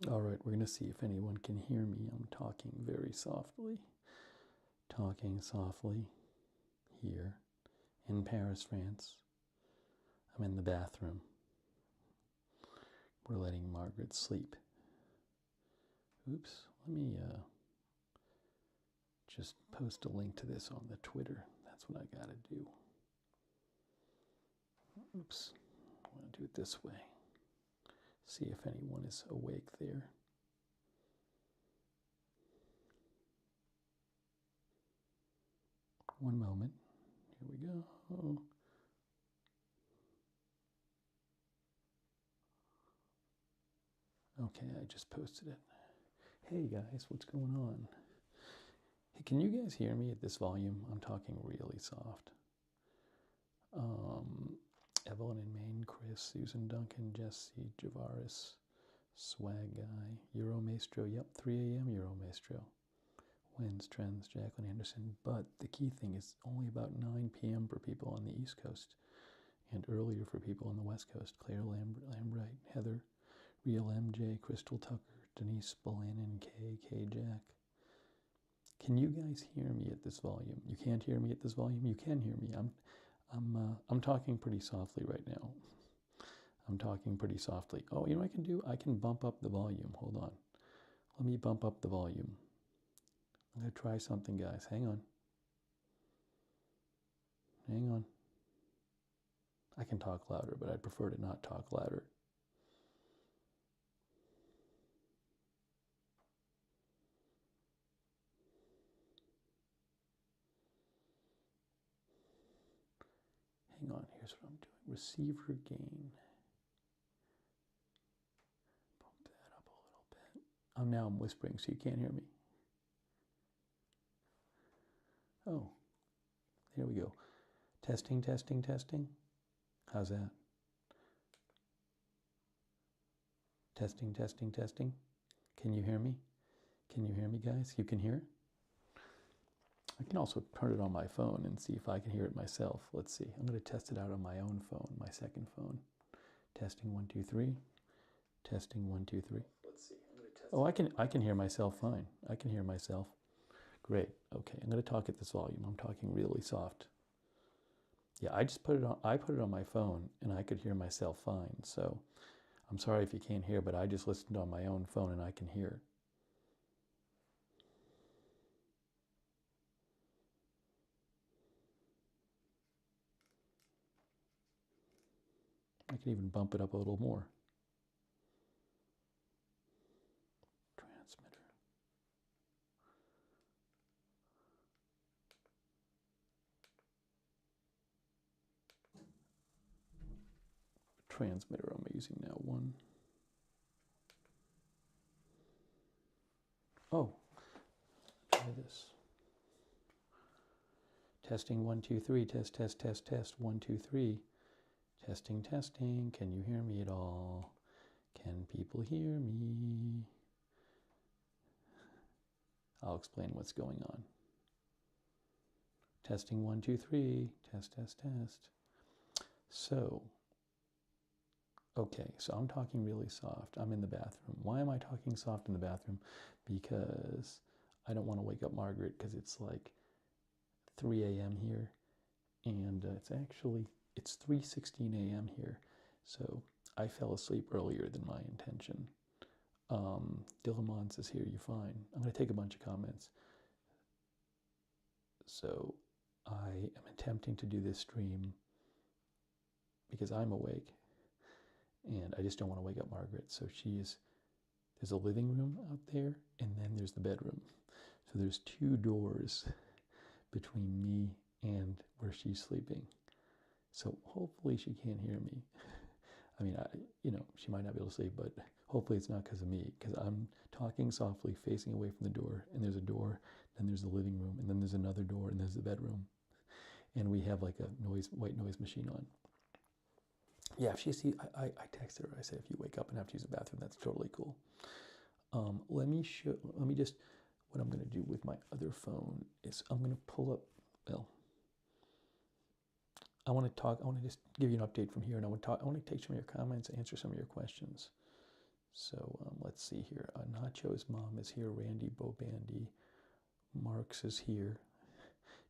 All right, we're going to see if anyone can hear me. I'm talking very softly. Talking softly here in Paris, France. I'm in the bathroom. We're letting Margaret sleep. Oops, let me just post a link to this on the Twitter. That's what I gotta do. Oops, I want to do it this way. See if anyone is awake there. One moment. Here we go. Okay, I just posted it. Hey guys, what's going on? Hey, can you guys hear me at this volume? I'm talking really soft. Evelyn in Maine, Chris, Susan Duncan, Jesse, Javaris, Swag Guy, Euro Maestro. Yep, 3 a.m. Euro Maestro. Winds, Trends, Jacqueline Anderson. But the key thing is only about 9 p.m. for people on the East Coast and earlier for people on the West Coast. Claire Lambright, Heather, Real MJ, Crystal Tucker, Denise Bolannon, K Jack. Can you guys hear me at this volume? You can't hear me at this volume? You can hear me. I'm talking pretty softly right now. I'm talking pretty softly. Oh, you know what I can do? I can bump up the volume. Hold on. Let me bump up the volume. I'm going to try something, guys. Hang on. Hang on. I can talk louder, but I'd prefer to not talk louder. Hang on. Here's what I'm doing. Receiver gain. Bump that up a little bit. Now I'm whispering, so you can't hear me. Oh, there we go. Testing, testing, testing. How's that? Testing, testing, testing. Can you hear me? Can you hear me, guys? You can hear? I can also turn it on my phone and see if I can hear it myself. Let's see. I'm going to test it out on my own phone, my second phone. Testing 1 2 3. Testing 1 2 3. Let's see. I'm going to test. Oh, I can hear myself fine. I can hear myself. Great. Okay, I'm going to talk at this volume. I'm talking really soft. Yeah, I just put it on. I put it on my phone, and I could hear myself fine. So, I'm sorry if you can't hear, but I just listened on my own phone, and I can hear. I can even bump it up a little more. Transmitter. Transmitter am I using now? One. Oh, try this. Testing 1 2 3. Test, test, test, test. 1 2 3. Testing, testing. Can you hear me at all? Can people hear me? I'll explain what's going on. Testing 1 2 3. Test, test, test. So, okay, so I'm talking really soft. I'm in the bathroom. Why am I talking soft in the bathroom? Because I don't want to wake up Margaret because it's like 3 a.m. here, and it's 3:16 a.m. here. So I fell asleep earlier than my intention. Dillamon says, here, you're fine. I'm going to take a bunch of comments. So I am attempting to do this stream because I'm awake, and I just don't want to wake up Margaret. So there's a living room out there, and then there's the bedroom. So there's 2 doors between me and where she's sleeping. So hopefully she can't hear me. I mean, she might not be able to sleep, but hopefully it's not because of me, because I'm talking softly, facing away from the door, and there's a door, then there's the living room, and then there's another door, and there's the bedroom. And we have like a white noise machine on. Yeah, if she sees, I texted her. I said, if you wake up and have to use the bathroom, that's totally cool. Let me just, what I'm going to do with my other phone is I'm going to pull up, I want to just give you an update from here, and I want to take some of your comments, answer some of your questions. So let's see here. Nacho's mom is here. Randy Bobandy. Marx is here.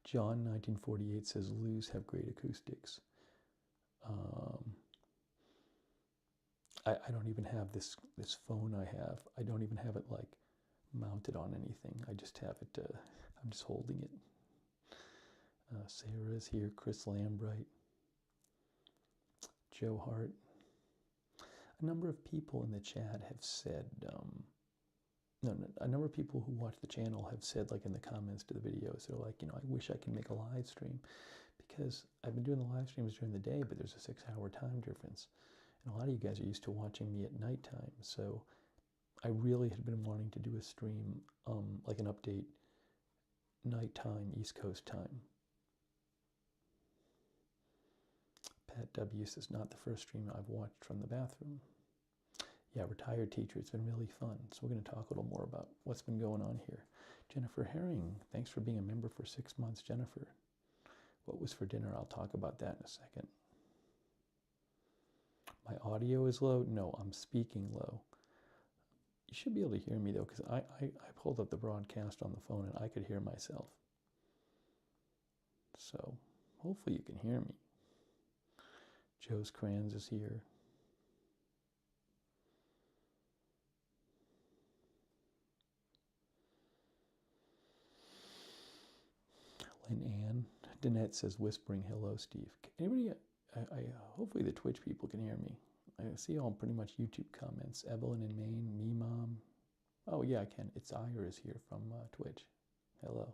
John 1948 says Lou's have great acoustics. I don't even have this phone I have. I don't even have it like mounted on anything. I just have it, I'm just holding it. Sarah is here. Chris Lambright. Joe Hart. A number of people in the chat have said, a number of people who watch the channel have said, like in the comments to the videos, they're like, I wish I could make a live stream, because I've been doing the live streams during the day, but there's a 6-hour time difference. And a lot of you guys are used to watching me at nighttime. So I really had been wanting to do a stream, like an update, nighttime, East Coast time. Pat W says, not the first stream I've watched from the bathroom. Yeah, retired teacher. It's been really fun. So we're going to talk a little more about what's been going on here. Jennifer Herring, thanks for being a member for 6 months, Jennifer. What was for dinner? I'll talk about that in a second. My audio is low? No, I'm speaking low. You should be able to hear me though, because I pulled up the broadcast on the phone and I could hear myself. So hopefully you can hear me. Joe's Crans is here. Lynn Ann. Danette says, whispering, hello, Steve. Anybody, hopefully the Twitch people can hear me. I see all pretty much YouTube comments. Evelyn in Maine, me mom. Oh yeah, I can. It's Iris here from Twitch. Hello.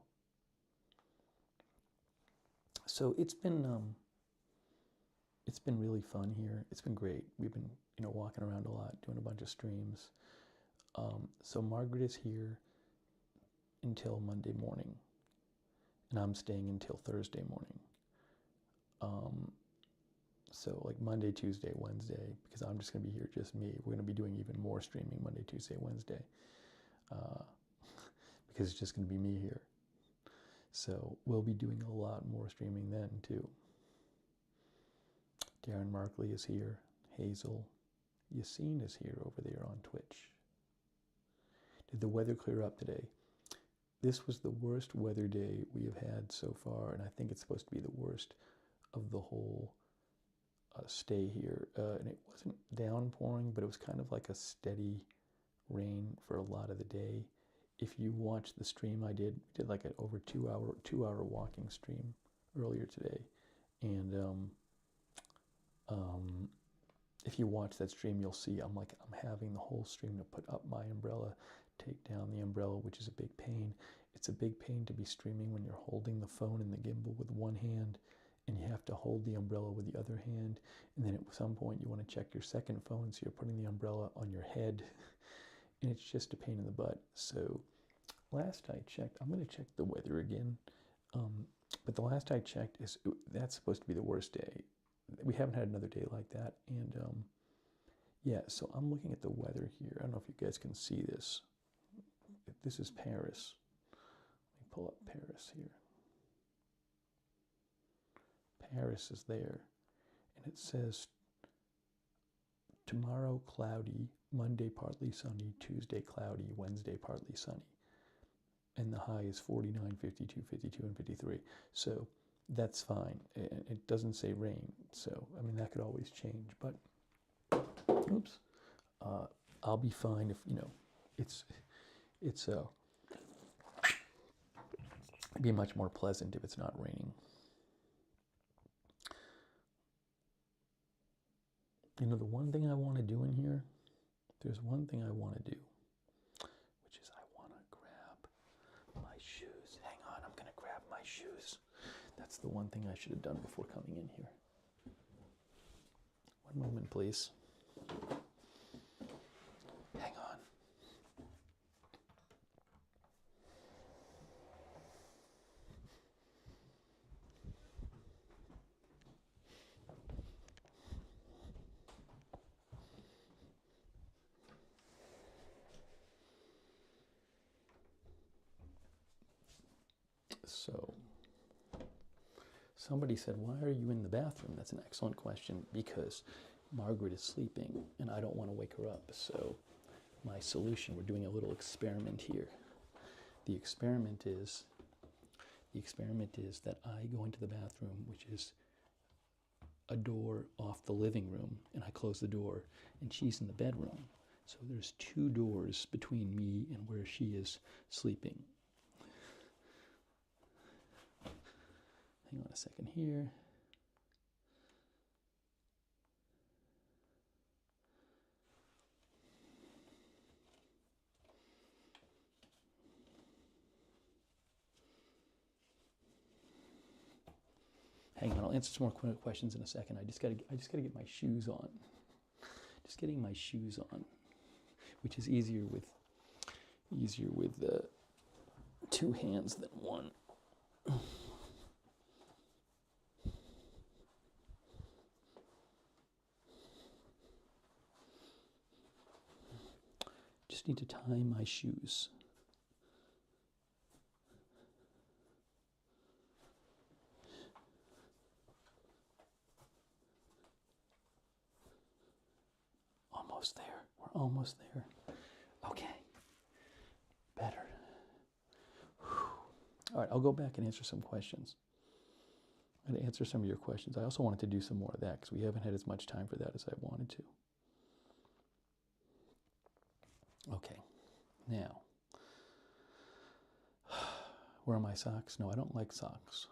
So it's been really fun here. It's been great. We've been, walking around a lot, doing a bunch of streams. So Margaret is here until Monday morning, and I'm staying until Thursday morning. So like Monday, Tuesday, Wednesday, because I'm just going to be here, just me. We're going to be doing even more streaming Monday, Tuesday, Wednesday, because it's just going to be me here. So we'll be doing a lot more streaming then too. Darren Markley is here. Hazel. Yassine is here over there on Twitch. Did the weather clear up today? This was the worst weather day we have had so far, and I think it's supposed to be the worst of the whole stay here. And it wasn't downpouring, but it was kind of like a steady rain for a lot of the day. If you watch the stream I did like an over 2 hour walking stream earlier today, and if you watch that stream, you'll see I'm having the whole stream to put up my umbrella, take down the umbrella, which is a big pain. It's a big pain to be streaming when you're holding the phone and the gimbal with one hand, and you have to hold the umbrella with the other hand, and then at some point you want to check your second phone, so you're putting the umbrella on your head, and it's just a pain in the butt. So last I checked, I'm going to check the weather again, but the last I checked, that's supposed to be the worst day. We haven't had another day like that, and yeah, so I'm looking at the weather here. I don't know if you guys can see this. This is Paris. Let me pull up Paris here. Paris is there, and it says tomorrow cloudy, Monday partly sunny, Tuesday cloudy, Wednesday partly sunny, and the high is 49, 52, 52, and 53. So that's fine. It doesn't say rain, so I mean that could always change. But oops, I'll be fine if it's be much more pleasant if it's not raining. The one thing I want to do in here, there's one thing I want to do, which is I want to grab my shoes. Hang on, I'm going to grab my shoes. That's the one thing I should have done before coming in here. One moment, please. Hang on. So, somebody said, why are you in the bathroom? That's an excellent question, because Margaret is sleeping and I don't want to wake her up. So my solution. We're doing a little experiment here. The experiment is that I go into the bathroom, which is a door off the living room, and I close the door, and she's in the bedroom. So there's 2 doors between me and where she is sleeping. Hang on a second here. Hang on, I'll answer some more questions in a second. I just gotta get my shoes on. Just getting my shoes on, which is easier with 2 hands than 1. Just need to tie my shoes. Almost there. We're almost there. Okay. Better. Whew. All right, I'll go back and answer some questions. I'm going to answer some of your questions. I also wanted to do some more of that because we haven't had as much time for that as I wanted to. Okay. Now, where are my socks? No, I don't like socks.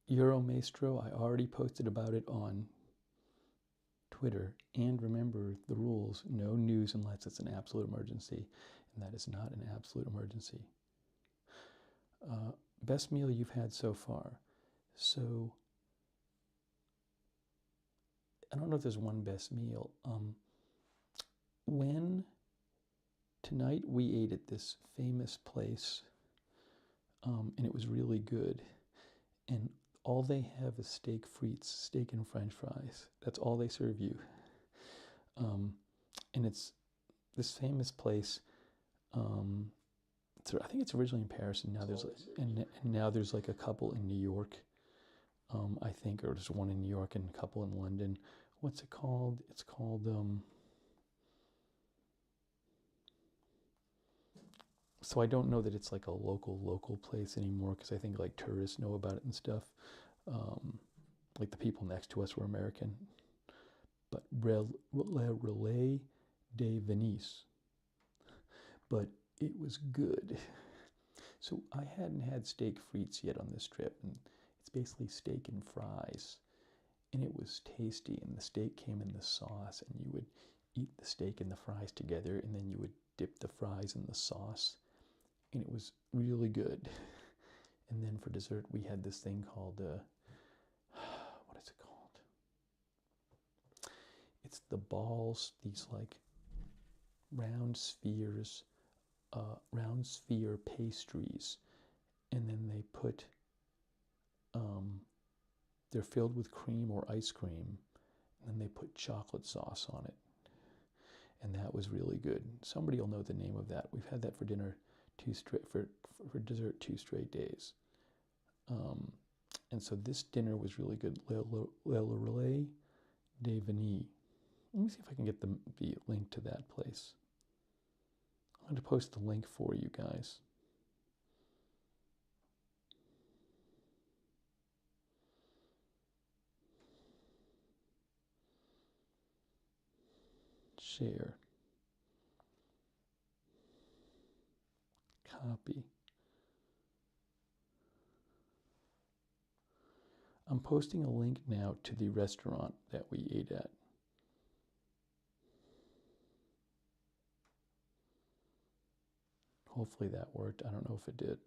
Euro Maestro, I already posted about it on Twitter. And remember the rules, no news unless it's an absolute emergency. And that is not an absolute emergency. Best meal you've had so far. So, I don't know if there's one best meal. Tonight we ate at this famous place, and it was really good. And all they have is steak frites, steak and French fries. That's all they serve you. And it's this famous place. I think it's originally in Paris, and now there's like a couple in New York. I think, or there's one in New York and a couple in London. What's it called? It's called. So I don't know that it's like a local place anymore because I think like tourists know about it and stuff. Like the people next to us were American. But Relais de Venise. But it was good. So I hadn't had steak frites yet on this trip, and it's basically steak and fries. And it was tasty, and the steak came in the sauce, and you would eat the steak and the fries together, and then you would dip the fries in the sauce. And it was really good. And then for dessert, we had this thing called, what is it called? It's the balls, these like round sphere pastries. And then they put, they're filled with cream or ice cream. And then they put chocolate sauce on it. And that was really good. Somebody will know the name of that. We've had that for dinner. For dessert 2 straight days. And so this dinner was really good. Le Relais de Venise. Let me see if I can get the link to that place. I'm going to post the link for you guys. Share. Copy. I'm posting a link now to the restaurant that we ate at. Hopefully that worked. I don't know if it did.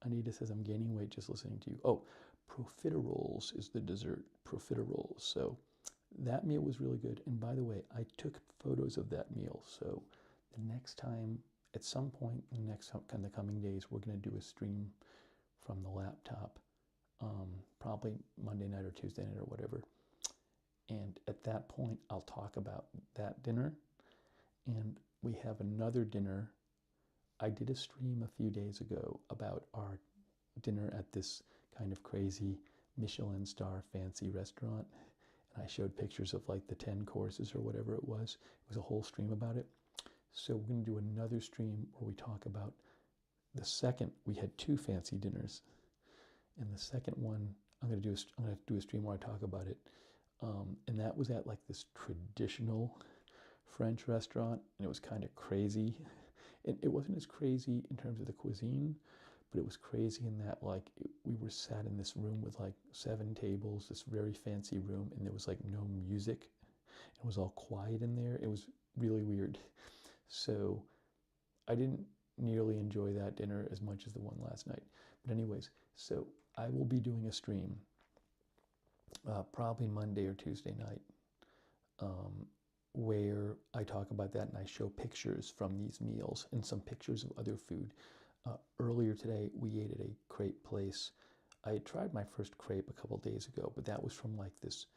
Anita says, I'm gaining weight just listening to you. Oh, profiteroles is the dessert. Profiteroles. So that meal was really good. And by the way, I took photos of that meal. So the next time, at some point in the coming days, we're going to do a stream from the laptop, probably Monday night or Tuesday night or whatever. And at that point, I'll talk about that dinner. And we have another dinner. I did a stream a few days ago about our dinner at this kind of crazy Michelin star fancy restaurant, and I showed pictures of like the 10 courses or whatever it was. It was a whole stream about it. So we're going to do another stream where we talk about the second. We had 2 fancy dinners, and the second one I'm going to do a stream where I talk about it. And that was at like this traditional French restaurant, and it was kind of crazy. It wasn't as crazy in terms of the cuisine, but it was crazy in that like we were sat in this room with like 7 tables, this very fancy room, and there was like no music. It was all quiet in there. It was really weird. So I didn't nearly enjoy that dinner as much as the one last night. But anyways, so I will be doing a stream probably Monday or Tuesday night, where I talk about that and I show pictures from these meals and some pictures of other food. Earlier today, we ate at a crepe place. I had tried my first crepe a couple days ago, but that was from like this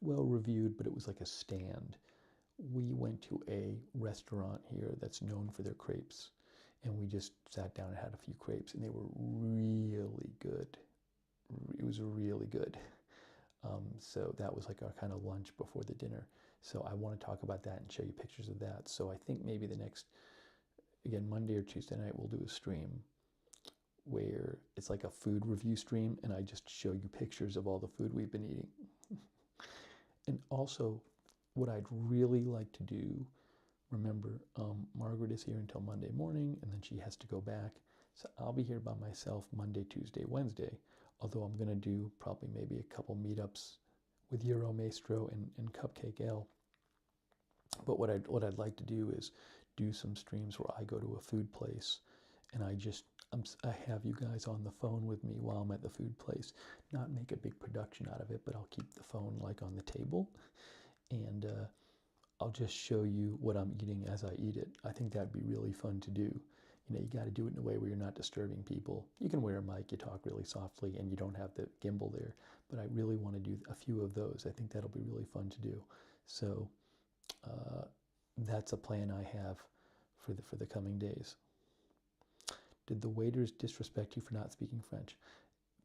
well-reviewed, but it was like a stand. We went to a restaurant here that's known for their crepes, and we just sat down and had a few crepes, and they were really good. It was really good. So that was like our kind of lunch before the dinner. So I want to talk about that and show you pictures of that. So I think maybe the next, again, Monday or Tuesday night, we'll do a stream where it's like a food review stream, and I just show you pictures of all the food we've been eating. And also, what I'd really like to do, remember, Margaret is here until Monday morning, and then she has to go back. So I'll be here by myself Monday, Tuesday, Wednesday, although I'm going to do probably maybe a couple meetups with Euro Maestro and Cupcake Ale. But what I'd like to do is do some streams where I go to a food place and I have you guys on the phone with me while I'm at the food place. Not make a big production out of it, but I'll keep the phone like on the table, and I'll just show you what I'm eating as I eat it. I think that'd be really fun to do. You know, you got to do it in a way where you're not disturbing people. You can wear a mic, you talk really softly, and you don't have the gimbal there. But I really want to do a few of those. I think that'll be really fun to do. So that's a plan I have for the coming days. Did the waiters disrespect you for not speaking French?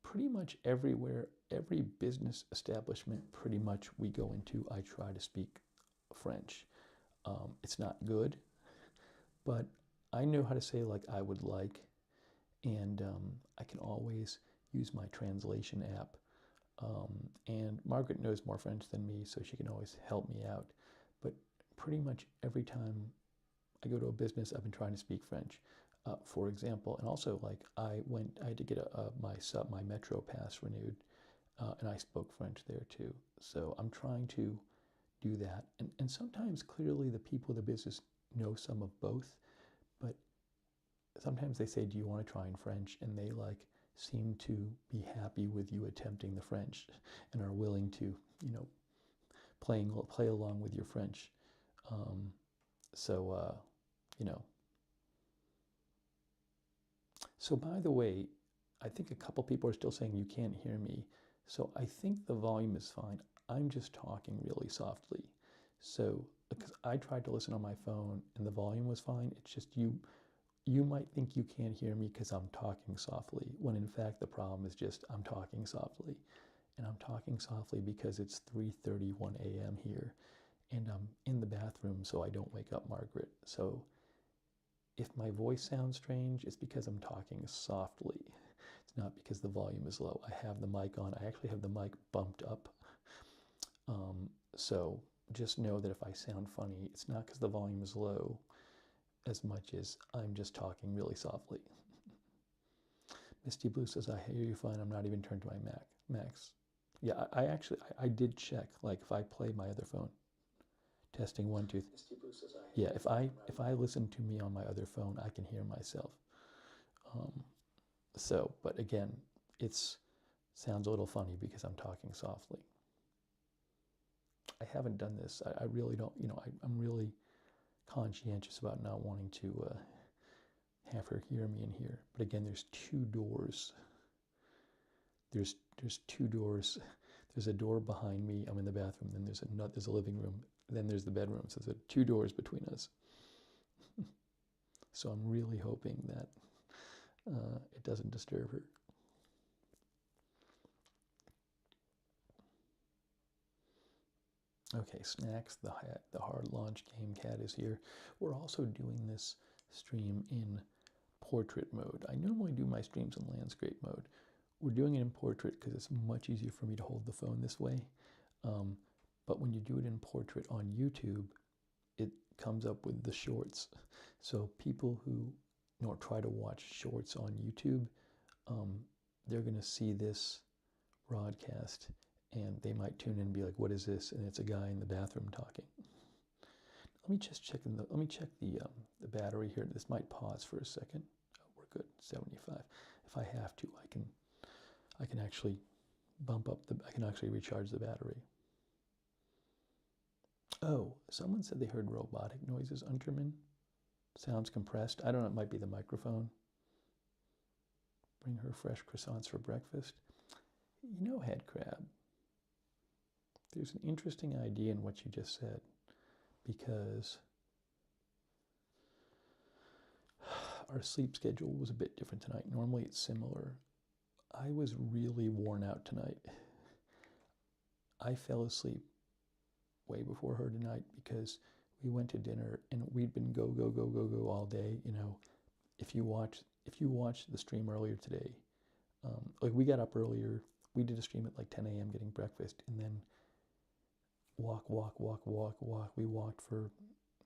Pretty much everywhere, every business establishment pretty much we go into, I try to speak French. It's not good, but I know how to say like I would like, and I can always use my translation app. And Margaret knows more French than me, so she can always help me out. But pretty much every time I go to a business, I've been trying to speak French. For example, and also like I had to get my Metro pass renewed, and I spoke French there too. So I'm trying to do that. And sometimes clearly the people in the business know some of both, but sometimes they say, do you want to try in French? And they like seem to be happy with you attempting the French and are willing to, you know, play along with your French. You know. So by the way, I think a couple people are still saying you can't hear me. So I think the volume is fine. I'm just talking really softly. So because I tried to listen on my phone and the volume was fine. It's just you might think you can't hear me because I'm talking softly, when in fact the problem is just I'm talking softly. And I'm talking softly because it's 3:31 a.m. here, and I'm in the bathroom so I don't wake up Margaret. So if my voice sounds strange, it's because I'm talking softly. It's not because the volume is low. I have the mic on. I actually have the mic bumped up. So just know that if I sound funny, it's not because the volume is low as much as I'm just talking really softly. Misty Blue says, I hear you fine. I'm not even turned to my Max. Yeah, I did check, like if I play my other phone. Testing 1, 2. Yeah, if I listen to me on my other phone, I can hear myself. But again, sounds a little funny because I'm talking softly. I haven't done this. I really don't. You know, I'm really conscientious about not wanting to have her hear me in here. But again, there's 2 doors. There's 2 doors. There's a door behind me. I'm in the bathroom. Then there's a living room. Then there's the bedroom. So there's 2 doors between us. So I'm really hoping that it doesn't disturb her. Okay, snacks, the hard launch game cat is here. We're also doing this stream in portrait mode. I normally do my streams in landscape mode. We're doing it in portrait because it's much easier for me to hold the phone this way. But when you do it in portrait on YouTube, it comes up with the shorts. So people who try to watch shorts on YouTube, they're going to see this broadcast and they might tune in and be like, "What is this?" And it's a guy in the bathroom talking. Let me just check let me check the battery here. This might pause for a second. Oh, we're good. 75. If I have to, I can actually I can actually recharge the battery. Oh, someone said they heard robotic noises, Unterman. Sounds compressed. I don't know, it might be the microphone. Bring her fresh croissants for breakfast. You know, head crab, there's an interesting idea in what you just said, because our sleep schedule was a bit different tonight. Normally it's similar. I was really worn out tonight. I fell asleep way before her tonight because we went to dinner and we'd been go all day. You know, if you watch the stream earlier today, like we got up earlier. We did a stream at like 10 a.m. getting breakfast, and then walk. We walked for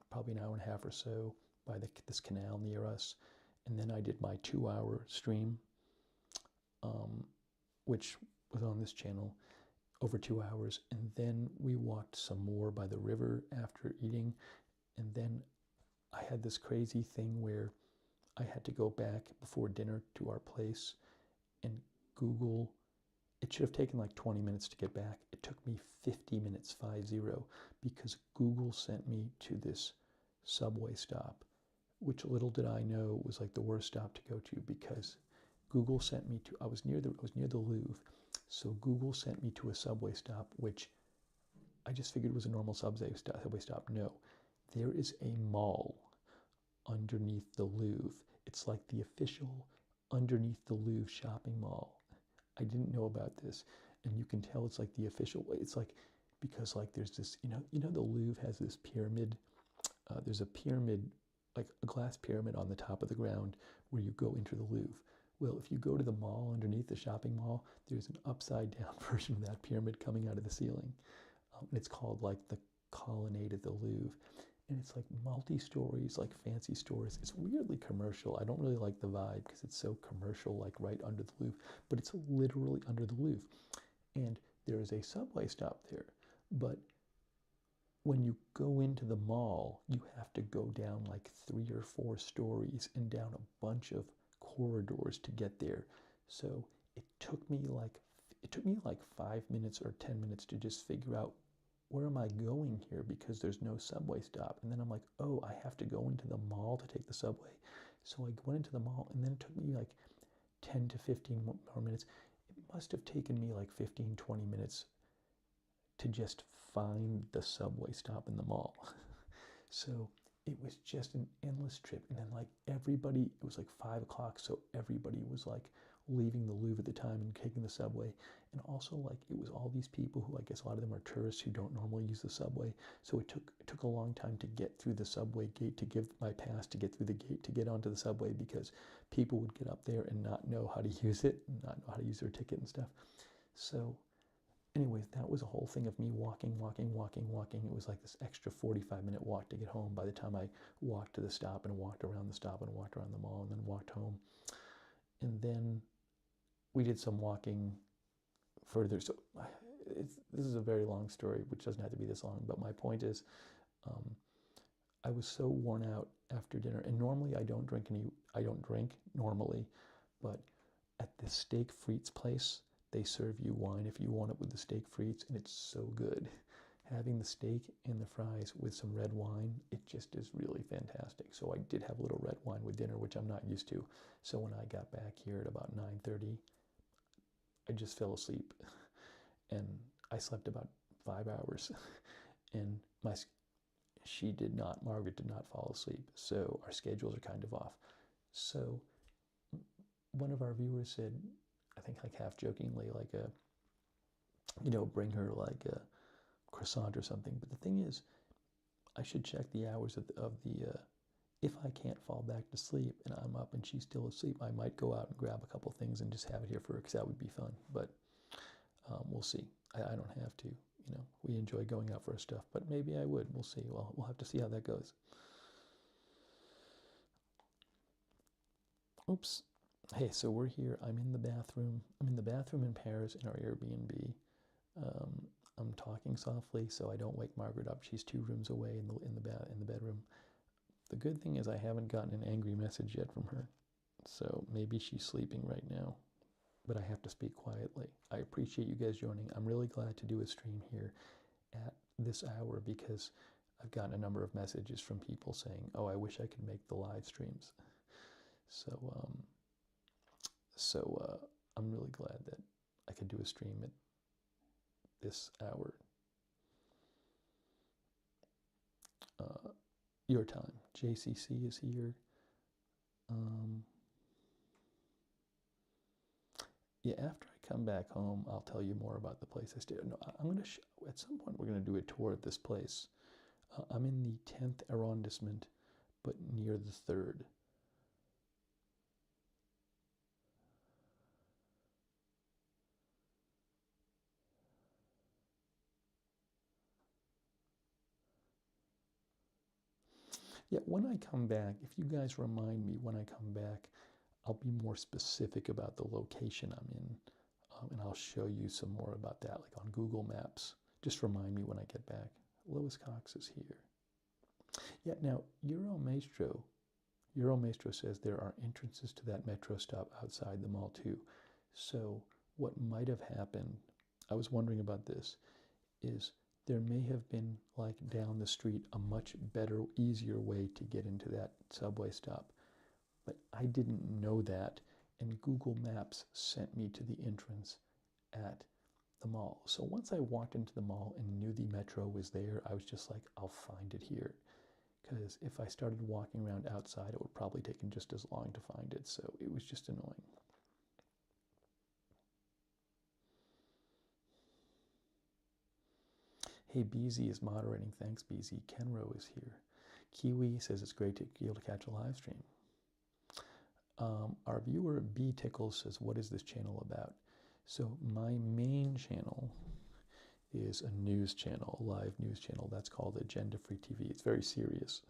probably an hour and a half or so by this canal near us, and then I did my 2-hour stream, which was on this channel, over 2 hours, and then we walked some more by the river after eating, and then I had this crazy thing where I had to go back before dinner to our place and Google. It should have taken like 20 minutes to get back. It took me 50 minutes, 50, because Google sent me to this subway stop, which little did I know was like the worst stop to go to, because Google sent me to, I was near the Louvre, so Google sent me to a subway stop, which I just figured was a normal subway stop. No, there is a mall underneath the Louvre. It's like the official underneath the Louvre shopping mall. I didn't know about this, and you can tell it's like the official way. It's like, because like there's this, the Louvre has this pyramid. There's a pyramid, like a glass pyramid on the top of the ground where you go into the Louvre. Well, if you go to the mall underneath the shopping mall, there's an upside down version of that pyramid coming out of the ceiling. And it's called like the Colonnade of the Louvre. And it's like multi-stories, like fancy stores. It's weirdly commercial. I don't really like the vibe because it's so commercial, like right under the Louvre, but it's literally under the Louvre. And there is a subway stop there. But when you go into the mall, you have to go down like 3 or 4 stories and down a bunch of corridors to get there. So it took me like 5 minutes or 10 minutes to just figure out, where am I going here, because there's no subway stop. And then I'm like, oh, I have to go into the mall to take the subway. So I went into the mall, and then it took me like 10 to 15 more minutes. It must have taken me like 15, 20 minutes to just find the subway stop in the mall. So it was just an endless trip. And then like everybody, it was like 5 o'clock, so everybody was like leaving the Louvre at the time and taking the subway. And also like it was all these people who, I guess a lot of them are tourists who don't normally use the subway. So it took a long time to get through the subway gate, to give my pass to get through the gate to get onto the subway, because people would get up there and not know how to use it, and not know how to use their ticket and stuff. So anyways, that was a whole thing of me walking. It was like this extra 45-minute walk to get home by the time I walked to the stop and walked around the stop and walked around the mall and then walked home. And then we did some walking further. So this is a very long story, which doesn't have to be this long, but my point is, I was so worn out after dinner, and normally I don't drink normally, but at the steak frites place, they serve you wine if you want it with the steak frites, and it's so good. Having the steak and the fries with some red wine, it just is really fantastic. So I did have a little red wine with dinner, which I'm not used to. So when I got back here at about 9:30, I just fell asleep, and I slept about 5 hours, and Margaret did not fall asleep. So our schedules are kind of off. So one of our viewers said, I think like half jokingly, like bring her like a croissant or something. But the thing is, I should check the hours of the if I can't fall back to sleep and I'm up and she's still asleep, I might go out and grab a couple things and just have it here for her, because that would be fun. But we'll see. I don't have to. You know, we enjoy going out for stuff, but maybe I would. We'll see. Well, we'll have to see how that goes. Oops. Hey, so we're here. I'm in the bathroom. I'm in the bathroom in Paris in our Airbnb. I'm talking softly so I don't wake Margaret up. She's 2 rooms away in the bedroom. The good thing is I haven't gotten an angry message yet from her, so maybe she's sleeping right now. But I have to speak quietly. I appreciate you guys joining. I'm really glad to do a stream here at this hour, because I've gotten a number of messages from people saying, "Oh, I wish I could make the live streams." So, I'm really glad that I could do a stream at this hour. Your time. JCC is here. Yeah, after I come back home, I'll tell you more about the place I stayed. No, I'm going to, at some point, we're going to do a tour of this place. I'm in the 10th arrondissement, but near the 3rd. Yeah, when I come back, if you guys remind me when I come back, I'll be more specific about the location I'm in, and I'll show you some more about that, like on Google Maps. Just remind me when I get back. Lois Cox is here. Yeah, now, Euro Maestro says there are entrances to that metro stop outside the mall too. So what might have happened, I was wondering about this, is there may have been, like down the street, a much better, easier way to get into that subway stop. But I didn't know that, and Google Maps sent me to the entrance at the mall. So once I walked into the mall and knew the metro was there, I was just like, I'll find it here. Because if I started walking around outside, it would probably take just as long to find it. So it was just annoying. Hey, BZ is moderating. Thanks, BZ. Kenro is here. Kiwi says it's great to be able to catch a live stream. Our viewer B Tickles says, what is this channel about? So my main channel is a news channel, a live news channel. That's called Agenda Free TV. It's very serious.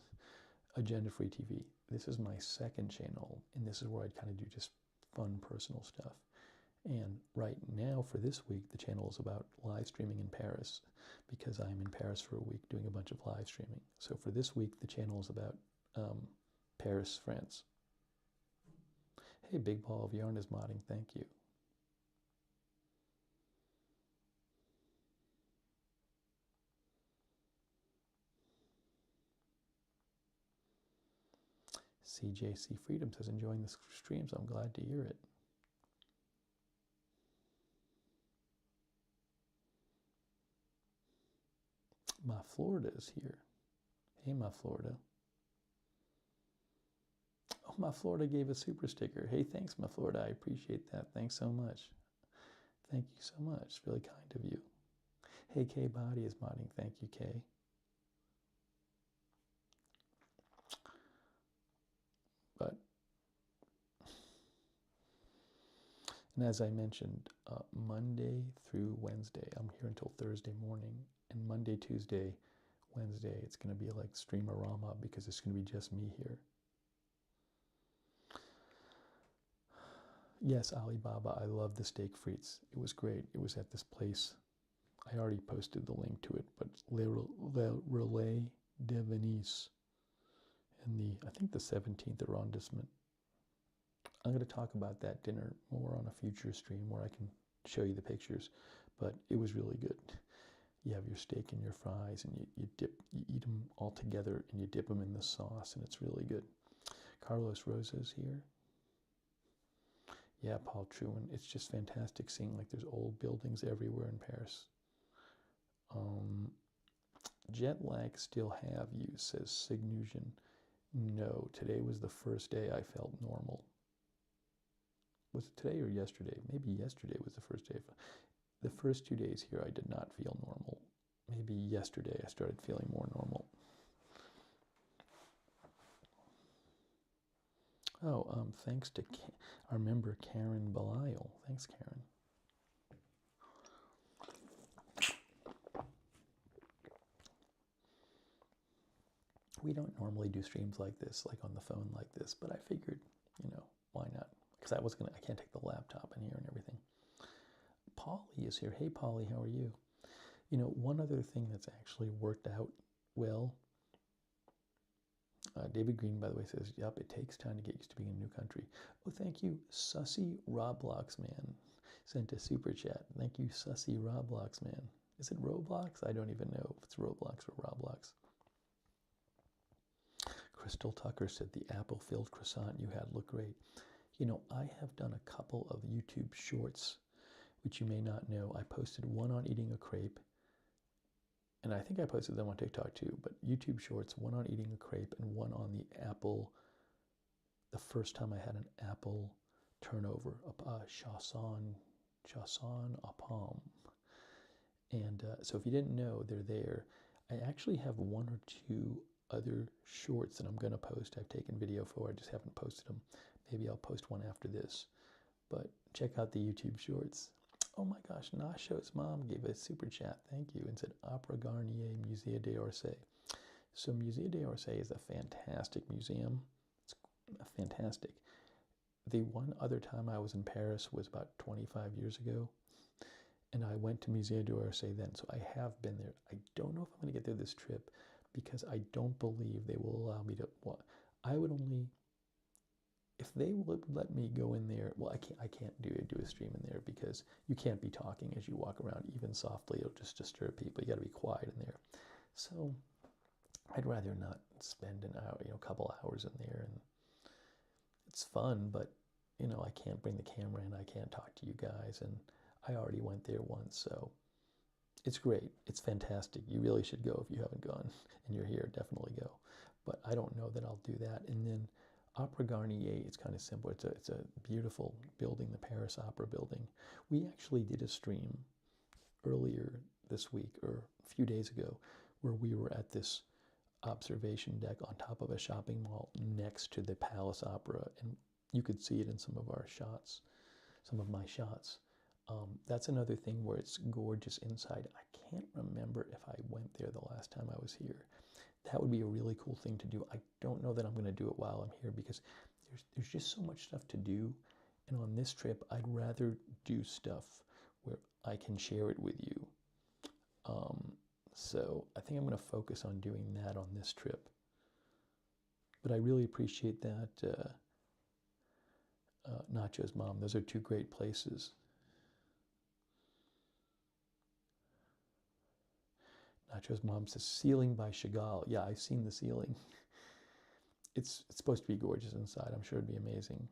Agenda Free TV. This is my second channel, and this is where I kind of do just fun personal stuff. And right now, for this week, the channel is about live streaming in Paris, because I'm in Paris for a week doing a bunch of live streaming. So for this week, the channel is about Paris, France. Hey, Big Ball of Yarn is modding. Thank you. CJC Freedom says, enjoying the streams. I'm glad to hear it. My Florida is here. Hey, my Florida. Oh, my Florida gave a super sticker. Hey, thanks, my Florida. I appreciate that. Thanks so much. Thank you so much. It's really kind of you. Hey, K Body is modding. Thank you, K. But, and as I mentioned, Monday through Wednesday, I'm here until Thursday morning. And Monday, Tuesday, Wednesday, it's going to be like Streamerama, because it's going to be just me here. Yes, Alibaba, I love the steak frites. It was great. It was at this place. I already posted the link to it, but Le Relais de Venise in I think the 17th arrondissement. I'm going to talk about that dinner more on a future stream where I can show you the pictures, but it was really good. You have your steak and your fries, and you eat them all together, and you dip them in the sauce, and it's really good. Carlos Rosa is here. Yeah, Paul Truman. It's just fantastic seeing, like, there's old buildings everywhere in Paris. Jet lag still have you, says Signusion. No, today was the first day I felt normal. Was it today or yesterday? Maybe yesterday was the first day. The first 2 days here, I did not feel normal. Maybe maybe yesterday I started feeling more normal. Oh, thanks to our member Karen Belisle. Thanks, Karen. We don't normally do streams like this, like on the phone like this, but I figured, why not? Because I can't take the laptop in here and everything. Polly is here. Hey, Polly, how are you? One other thing that's actually worked out well. David Green, by the way, says, yep, it takes time to get used to being in a new country. Oh, thank you. Sussy Roblox Man sent a super chat. Thank you, Sussy Roblox Man. Is it Roblox? I don't even know if it's Roblox or Roblox. Crystal Tucker said the apple-filled croissant you had looked great. I have done a couple of YouTube shorts, which you may not know. I posted one on eating a crepe, and I think I posted them on TikTok too, but YouTube shorts, one on eating a crepe and one on the apple, the first time I had an apple turnover, a chausson à pomme. And so if you didn't know, they're there. I actually have one or two other shorts that I'm going to post. I've taken video for, I just haven't posted them. Maybe I'll post one after this. But check out the YouTube shorts. Oh my gosh, Nasho's mom gave a super chat, thank you, and said Opera Garnier Musée d'Orsay. So Musée d'Orsay is a fantastic museum. It's fantastic. The one other time I was in Paris was about 25 years ago, and I went to Musée d'Orsay then, so I have been there. I don't know if I'm going to get there this trip because I don't believe they will allow me to. Well, I would only, if they would let me go in there. Well, I can't do a stream in there because you can't be talking as you walk around, even softly. It'll just disturb people. You got to be quiet in there. So I'd rather not spend an hour, a couple hours in there, and it's fun, but I can't bring the camera in. I can't talk to you guys, and I already went there once, so it's great. It's fantastic. You really should go if you haven't gone and you're here. Definitely go. But I don't know that I'll do that. And then Opera Garnier, it's kind of simple. It's a beautiful building, the Paris Opera building. We actually did a stream earlier this week or a few days ago where we were at this observation deck on top of a shopping mall next to the Palace Opera, and you could see it in some of our shots, some of my shots. That's another thing where it's gorgeous inside. I can't remember if I went there the last time I was here. That would be a really cool thing to do. I don't know that I'm going to do it while I'm here because there's just so much stuff to do. And on this trip, I'd rather do stuff where I can share it with you. So I think I'm going to focus on doing that on this trip. But I really appreciate that, Nacho's mom. Those are two great places. Nacho's mom says, ceiling by Chagall. Yeah, I've seen the ceiling. It's supposed to be gorgeous inside. I'm sure it'd be amazing.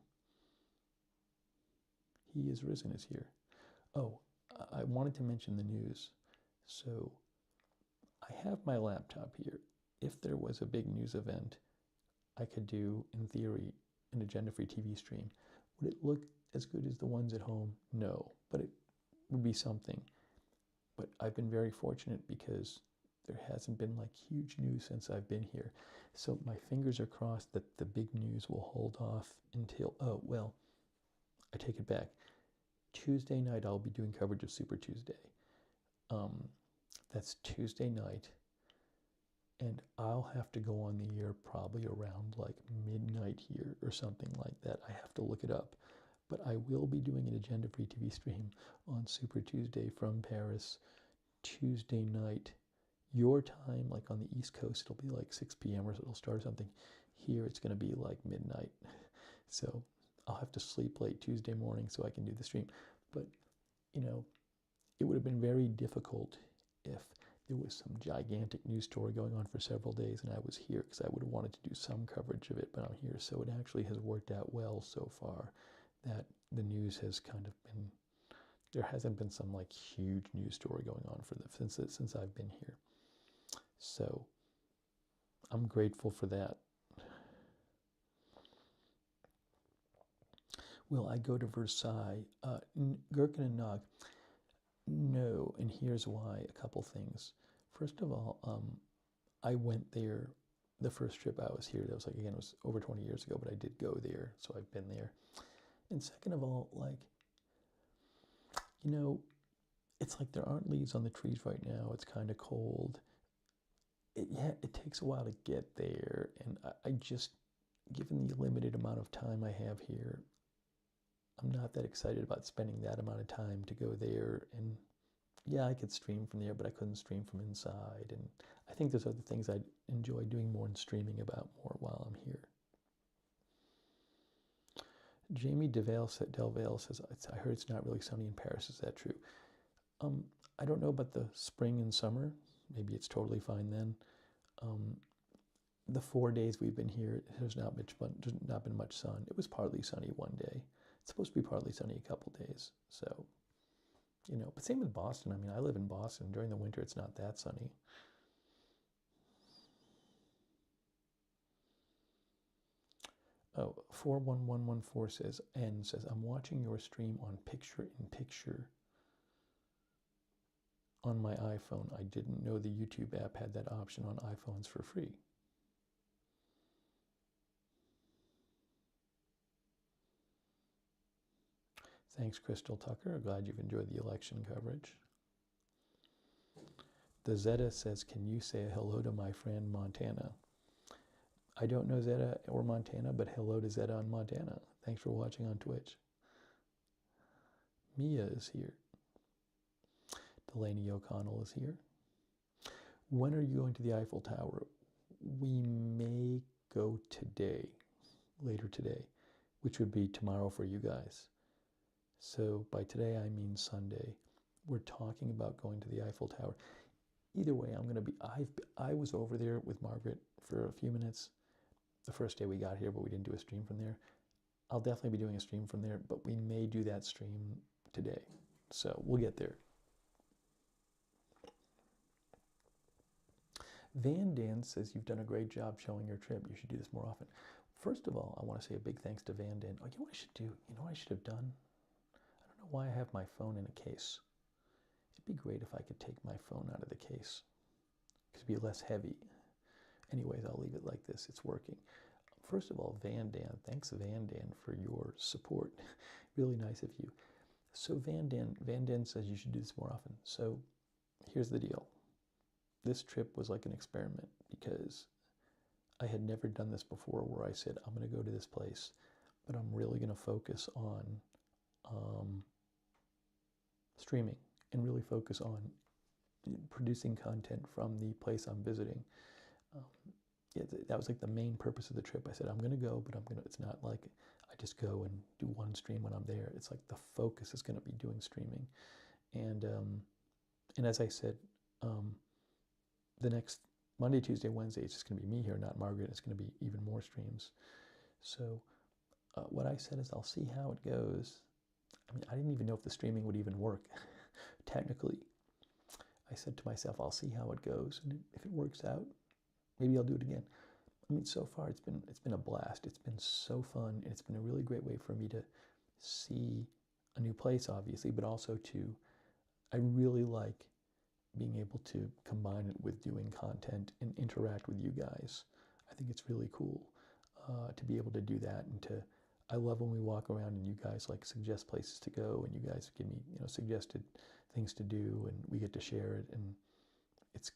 He is risen is here. Oh, I wanted to mention the news. So I have my laptop here. If there was a big news event, I could do, in theory, an agenda-free TV stream. Would it look as good as the ones at home? No, but it would be something. But I've been very fortunate because there hasn't been like huge news since I've been here. So my fingers are crossed that the big news will hold off until, oh, well, I take it back. Tuesday night, I'll be doing coverage of Super Tuesday. That's Tuesday night. And I'll have to go on the air probably around like midnight here or something like that. I have to look it up. But I will be doing an agenda-free TV stream on Super Tuesday from Paris Tuesday night. Your time, like on the East Coast, it'll be like 6 p.m. or it'll start something. Here, it's going to be like midnight. So I'll have to sleep late Tuesday morning so I can do the stream. But, it would have been very difficult if there was some gigantic news story going on for several days and I was here because I would have wanted to do some coverage of it, but I'm here. So it actually has worked out well so far that the news has kind of been, there hasn't been some like huge news story going on for since I've been here. So I'm grateful for that. Will I go to Versailles? Gherkin and Nog. No, and here's why. A couple things. First of all, I went there the first trip I was here. That was like, again, it was over 20 years ago, but I did go there, so I've been there. And second of all, like, you know, it's like there aren't leaves on the trees right now. It's kind of cold. It takes a while to get there, and I just, given the limited amount of time I have here, I'm not that excited about spending that amount of time to go there. And yeah, I could stream from there, but I couldn't stream from inside. And I think there's other things I'd enjoy doing more and streaming about more while I'm here. Jamie Delvale says, I heard it's not really sunny in Paris. Is that true? I don't know about the spring and summer. Maybe it's totally fine then. The 4 days we've been here, there's not been much sun. It was partly sunny one day. It's supposed to be partly sunny a couple days. So, but same with Boston. I mean, I live in Boston. During the winter, it's not that sunny. Oh, 41114 says, I'm watching your stream on picture-in-picture on my iPhone. I didn't know the YouTube app had that option on iPhones for free. Thanks, Crystal Tucker. Glad you've enjoyed the election coverage. The Zeta says, can you say hello to my friend Montana? I don't know Zeta or Montana, but hello to Zeta and Montana. Thanks for watching on Twitch. Mia is here. Delaney O'Connell is here. When are you going to the Eiffel Tower? We may go today, later today, which would be tomorrow for you guys. So by today, I mean Sunday. We're talking about going to the Eiffel Tower. Either way, I was over there with Margaret for a few minutes the first day we got here, but we didn't do a stream from there. I'll definitely be doing a stream from there, but we may do that stream today. So we'll get there. Van Dan says, you've done a great job showing your trip. You should do this more often. First of all, I want to say a big thanks to Van Dan. Oh, you know what I should do? You know what I should have done? I don't know why I have my phone in a case. It'd be great if I could take my phone out of the case, because it'd be less heavy. Anyways, I'll leave it like this. It's working. First of all, Van Dan, thanks Van Dan for your support. Really nice of you. So Van Dan says you should do this more often. So here's the deal. This trip was like an experiment because I had never done this before, where I said, I'm going to go to this place, but I'm really going to focus on streaming and really focus on producing content from the place I'm visiting. That was like the main purpose of the trip. I said, I'm going to go, but it's not like I just go and do one stream when I'm there. It's like the focus is going to be doing streaming. And as I said, the next Monday, Tuesday, Wednesday, it's just going to be me here, not Margaret. It's going to be even more streams. So what I said is, I'll see how it goes. I mean, I didn't even know if the streaming would even work, technically. I said to myself, I'll see how it goes, and if it works out, maybe I'll do it again. I mean, so far it's been a blast. It's been so fun, and it's been a really great way for me to see a new place, obviously, but also I really like being able to combine it with doing content and interact with you guys. I think it's really cool to be able to do that, and I love when we walk around and you guys like suggest places to go, and you guys give me suggested things to do, and we get to share it, and it's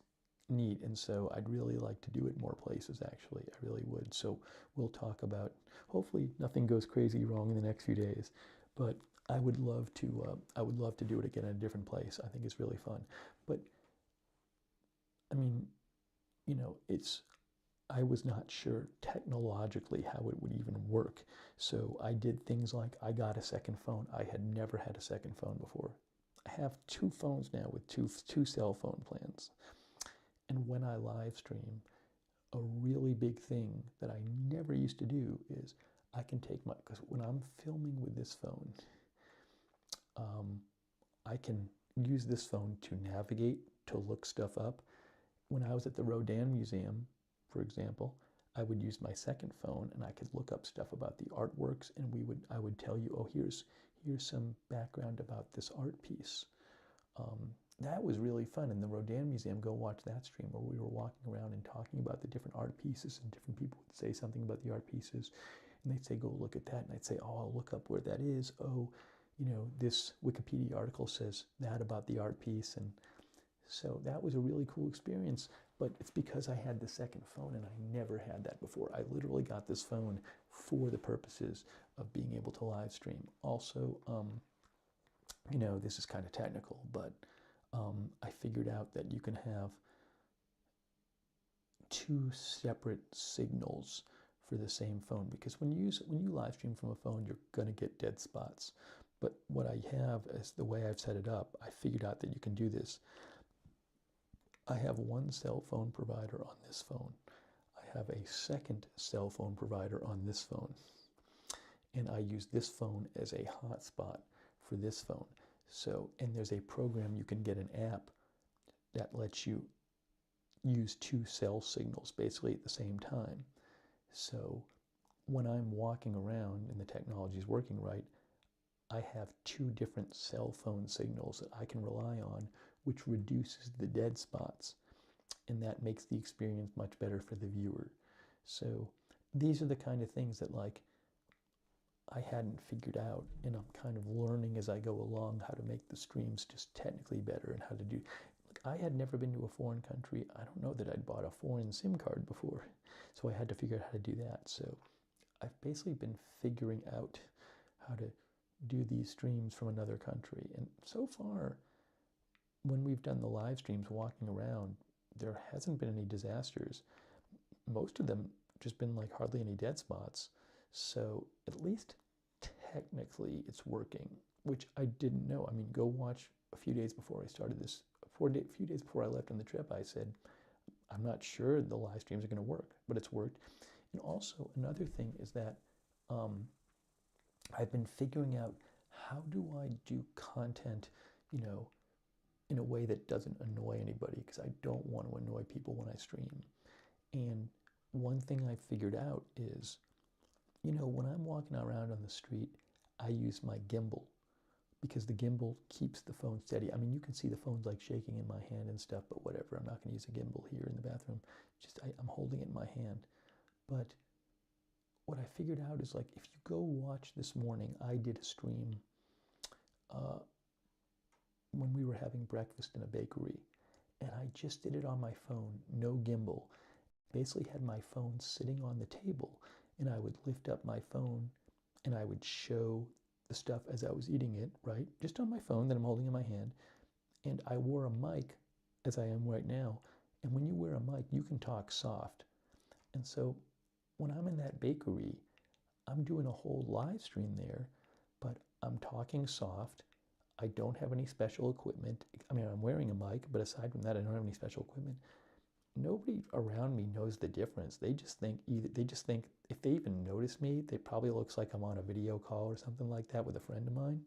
neat. And so I'd really like to do it more places, actually. I really would. So we'll talk about, hopefully nothing goes crazy wrong in the next few days, but I would love to do it again in a different place. I think it's really fun. But I mean, I was not sure technologically how it would even work. So I did things like I got a second phone. I had never had a second phone before. I have 2 phones now with two cell phone plans. And when I live stream, a really big thing that I never used to do is I can take because when I'm filming with this phone, I can use this phone to navigate, to look stuff up. When I was at the Rodin Museum, for example, I would use my second phone and I could look up stuff about the artworks, and I would tell you, oh, here's some background about this art piece. that was really fun. In the Rodin Museum, go watch that stream where we were walking around and talking about the different art pieces, and different people would say something about the art pieces, and they'd say, go look at that, and I'd say, oh, I'll look up where that is. Oh, you know, this Wikipedia article says that about the art piece. And so that was a really cool experience, but it's because I had the second phone, and I never had that before. I literally got this phone for the purposes of being able to live stream. Also, you know, this is kind of technical, but I figured out that you can have two separate signals for the same phone, because when you live stream from a phone, you're going to get dead spots. But what I have is the way I've set it up, I figured out that you can do this. I have one cell phone provider on this phone. I have a second cell phone provider on this phone. And I use this phone as a hotspot for this phone. So, and there's a program, you can get an app that lets you use two cell signals basically at the same time. So when I'm walking around and the technology is working right, I have two different cell phone signals that I can rely on, which reduces the dead spots, and that makes the experience much better for the viewer. So these are the kind of things that, like, I hadn't figured out, and I'm kind of learning as I go along how to make the streams just technically better, and how to do. Look, I had never been to a foreign country. I don't know that I'd bought a foreign SIM card before, so I had to figure out how to do that. So I've basically been figuring out how to do these streams from another country, and so far, when we've done the live streams walking around, there hasn't been any disasters. Most of them just been like hardly any dead spots. So at least technically it's working, which I didn't know. I mean, go watch a few days before I started this, a few days before I left on the trip, I said, I'm not sure the live streams are going to work, but it's worked. And also another thing is that I've been figuring out, how do I do content, you know, in a way that doesn't annoy anybody, because I don't want to annoy people when I stream. And one thing I figured out is, you know, when I'm walking around on the street, I use my gimbal, because the gimbal keeps the phone steady. I mean, you can see the phone's like shaking in my hand and stuff, but whatever. I'm not going to use a gimbal here in the bathroom. Just I'm holding it in my hand. But what I figured out is, like, if you go watch this morning, I did a stream when we were having breakfast in a bakery, and I just did it on my phone, no gimbal. Basically had my phone sitting on the table, and I would lift up my phone and I would show the stuff as I was eating it, right? Just on my phone that I'm holding in my hand. And I wore a mic, as I am right now. And when you wear a mic, you can talk soft. And so when I'm in that bakery, I'm doing a whole live stream there, but I'm talking soft. I don't have any special equipment. I mean, I'm wearing a mic, but aside from that, I don't have any special equipment. Nobody around me knows the difference. They just think if they even notice me, it probably looks like I'm on a video call or something like that with a friend of mine.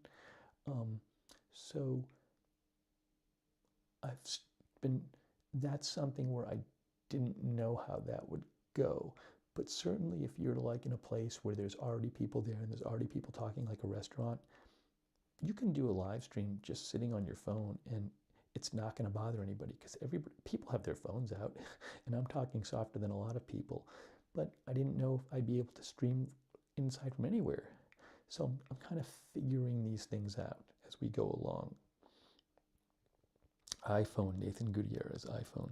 So that's something where I didn't know how that would go. But certainly if you're like in a place where there's already people there and there's already people talking, like a restaurant, you can do a live stream just sitting on your phone, and it's not going to bother anybody, because people have their phones out, and I'm talking softer than a lot of people. But I didn't know if I'd be able to stream inside from anywhere. So I'm kind of figuring these things out as we go along. iPhone, Nathan Gutierrez, iPhone.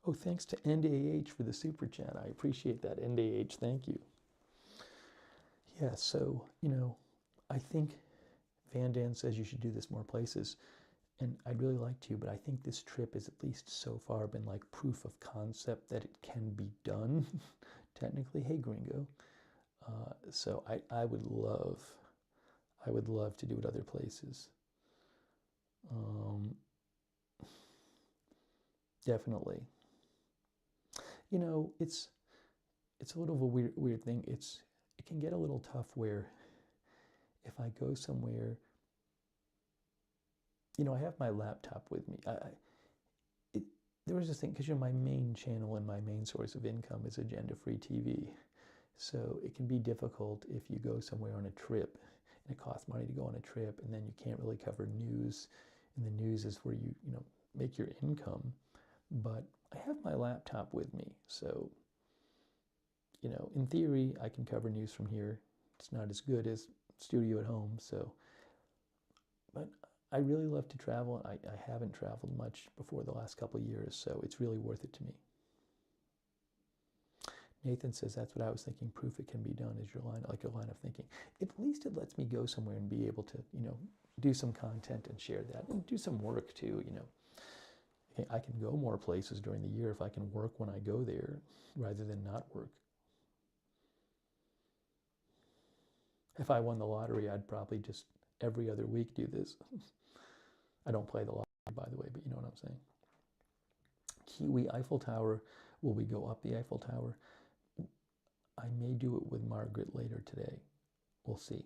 Oh, thanks to NDAH for the super chat. I appreciate that, NDAH. Thank you. Yeah, so, you know, I think Van Dan says you should do this more places, and I'd really like to, but I think this trip has at least so far been like proof of concept that it can be done, technically. Hey, Gringo. So I would love to do it other places. Definitely. You know, it's a little of a weird thing. It can get a little tough where if I go somewhere, you know, I have my laptop with me. There was this thing, because, you know, my main channel and my main source of income is agenda-free TV. So it can be difficult if you go somewhere on a trip, and it costs money to go on a trip, and then you can't really cover news in the news is where you know, make your income. But I have my laptop with me, so, you know, in theory, I can cover news from here. It's not as good as studio at home, so, but I really love to travel. I haven't traveled much before the last couple of years, so it's really worth it to me. Nathan says, that's what I was thinking. Proof it can be done is your line of thinking. At least it lets me go somewhere and be able to, you know, do some content and share that and do some work too, you know. I can go more places during the year if I can work when I go there rather than not work. If I won the lottery, I'd probably just every other week do this. I don't play the lottery, by the way, but you know what I'm saying. Kiwi Eiffel Tower. Will we go up the Eiffel Tower? I may do it with Margaret later today. We'll see.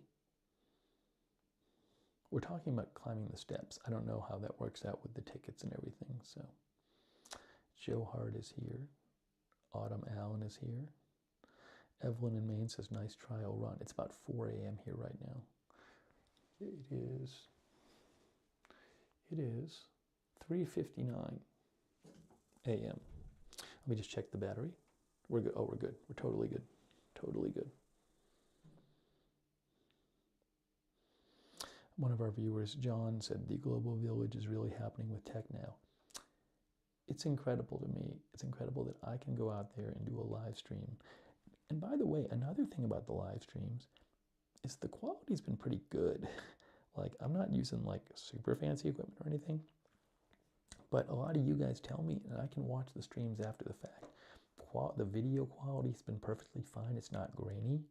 We're talking about climbing the steps. I don't know how that works out with the tickets and everything. So Joe Hart is here. Autumn Allen is here. Evelyn in Maine says, nice trial run. It's about 4 a.m. here right now. It is 3:59 a.m. Let me just check the battery. We're good. Oh, we're good. We're totally good. Totally good. One of our viewers, John, said the global village is really happening with tech now. It's incredible to me. It's incredible that I can go out there and do a live stream. And by the way, another thing about the live streams is the quality's been pretty good. Like, I'm not using like super fancy equipment or anything, but a lot of you guys tell me, and I can watch the streams after the fact. The video quality's been perfectly fine. It's not grainy.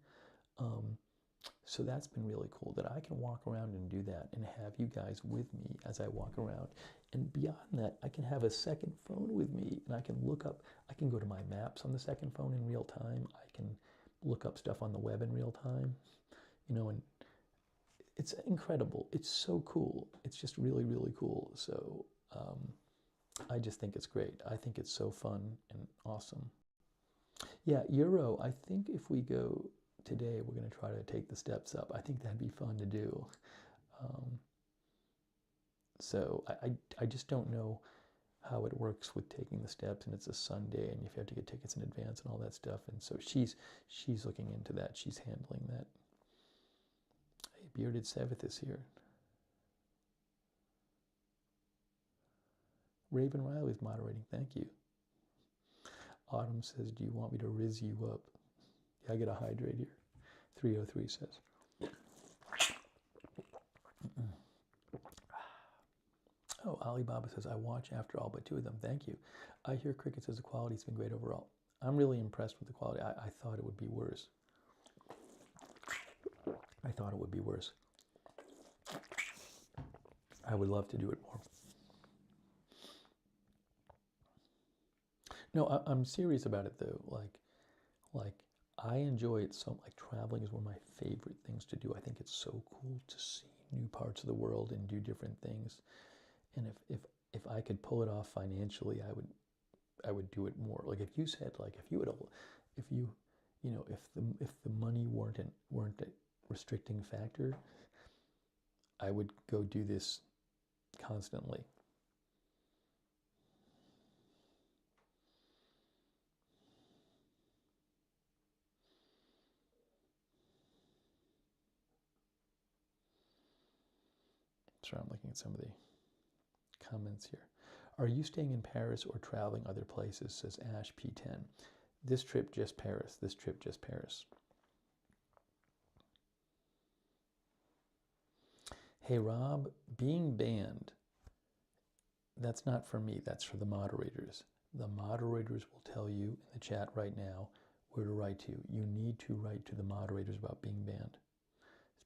So that's been really cool that I can walk around and do that and have you guys with me as I walk around. And beyond that, I can have a second phone with me and I can look up, I can go to my maps on the second phone in real time. I can look up stuff on the web in real time, you know, and it's incredible. It's so cool. It's just really, really cool. So I just think it's great. I think it's so fun and awesome. Yeah, Euro, I think if we go today, we're going to try to take the steps up. I think that'd be fun to do. So I just don't know how it works with taking the steps, and it's a Sunday, and you have to get tickets in advance and all that stuff. And so she's looking into that. She's handling that. Hey, Bearded Seventh is here. Raven Riley's moderating. Thank you. Autumn says, do you want me to rizz you up? Yeah, I get a hydrate here. 303 says. Oh, Alibaba says, I watch after all but 2 of them. Thank you. I hear Cricket says the quality's been great overall. I'm really impressed with the quality. I thought it would be worse. I thought it would be worse. I would love to do it more. No, I'm serious about it though. Like I enjoy it so. Like traveling is one of my favorite things to do. I think it's so cool to see new parts of the world and do different things. And if I could pull it off financially, I would do it more. Like if you said, like if the money weren't a restricting factor, I would go do this constantly. Sorry, I'm looking at some of the comments here. Are you staying in Paris or traveling other places, says Ash P10. This trip just Paris. This trip just Paris. Hey Rob, being banned, that's not for me, that's for the moderators. The moderators will tell you in the chat right now where to write to. You need to write to the moderators about being banned.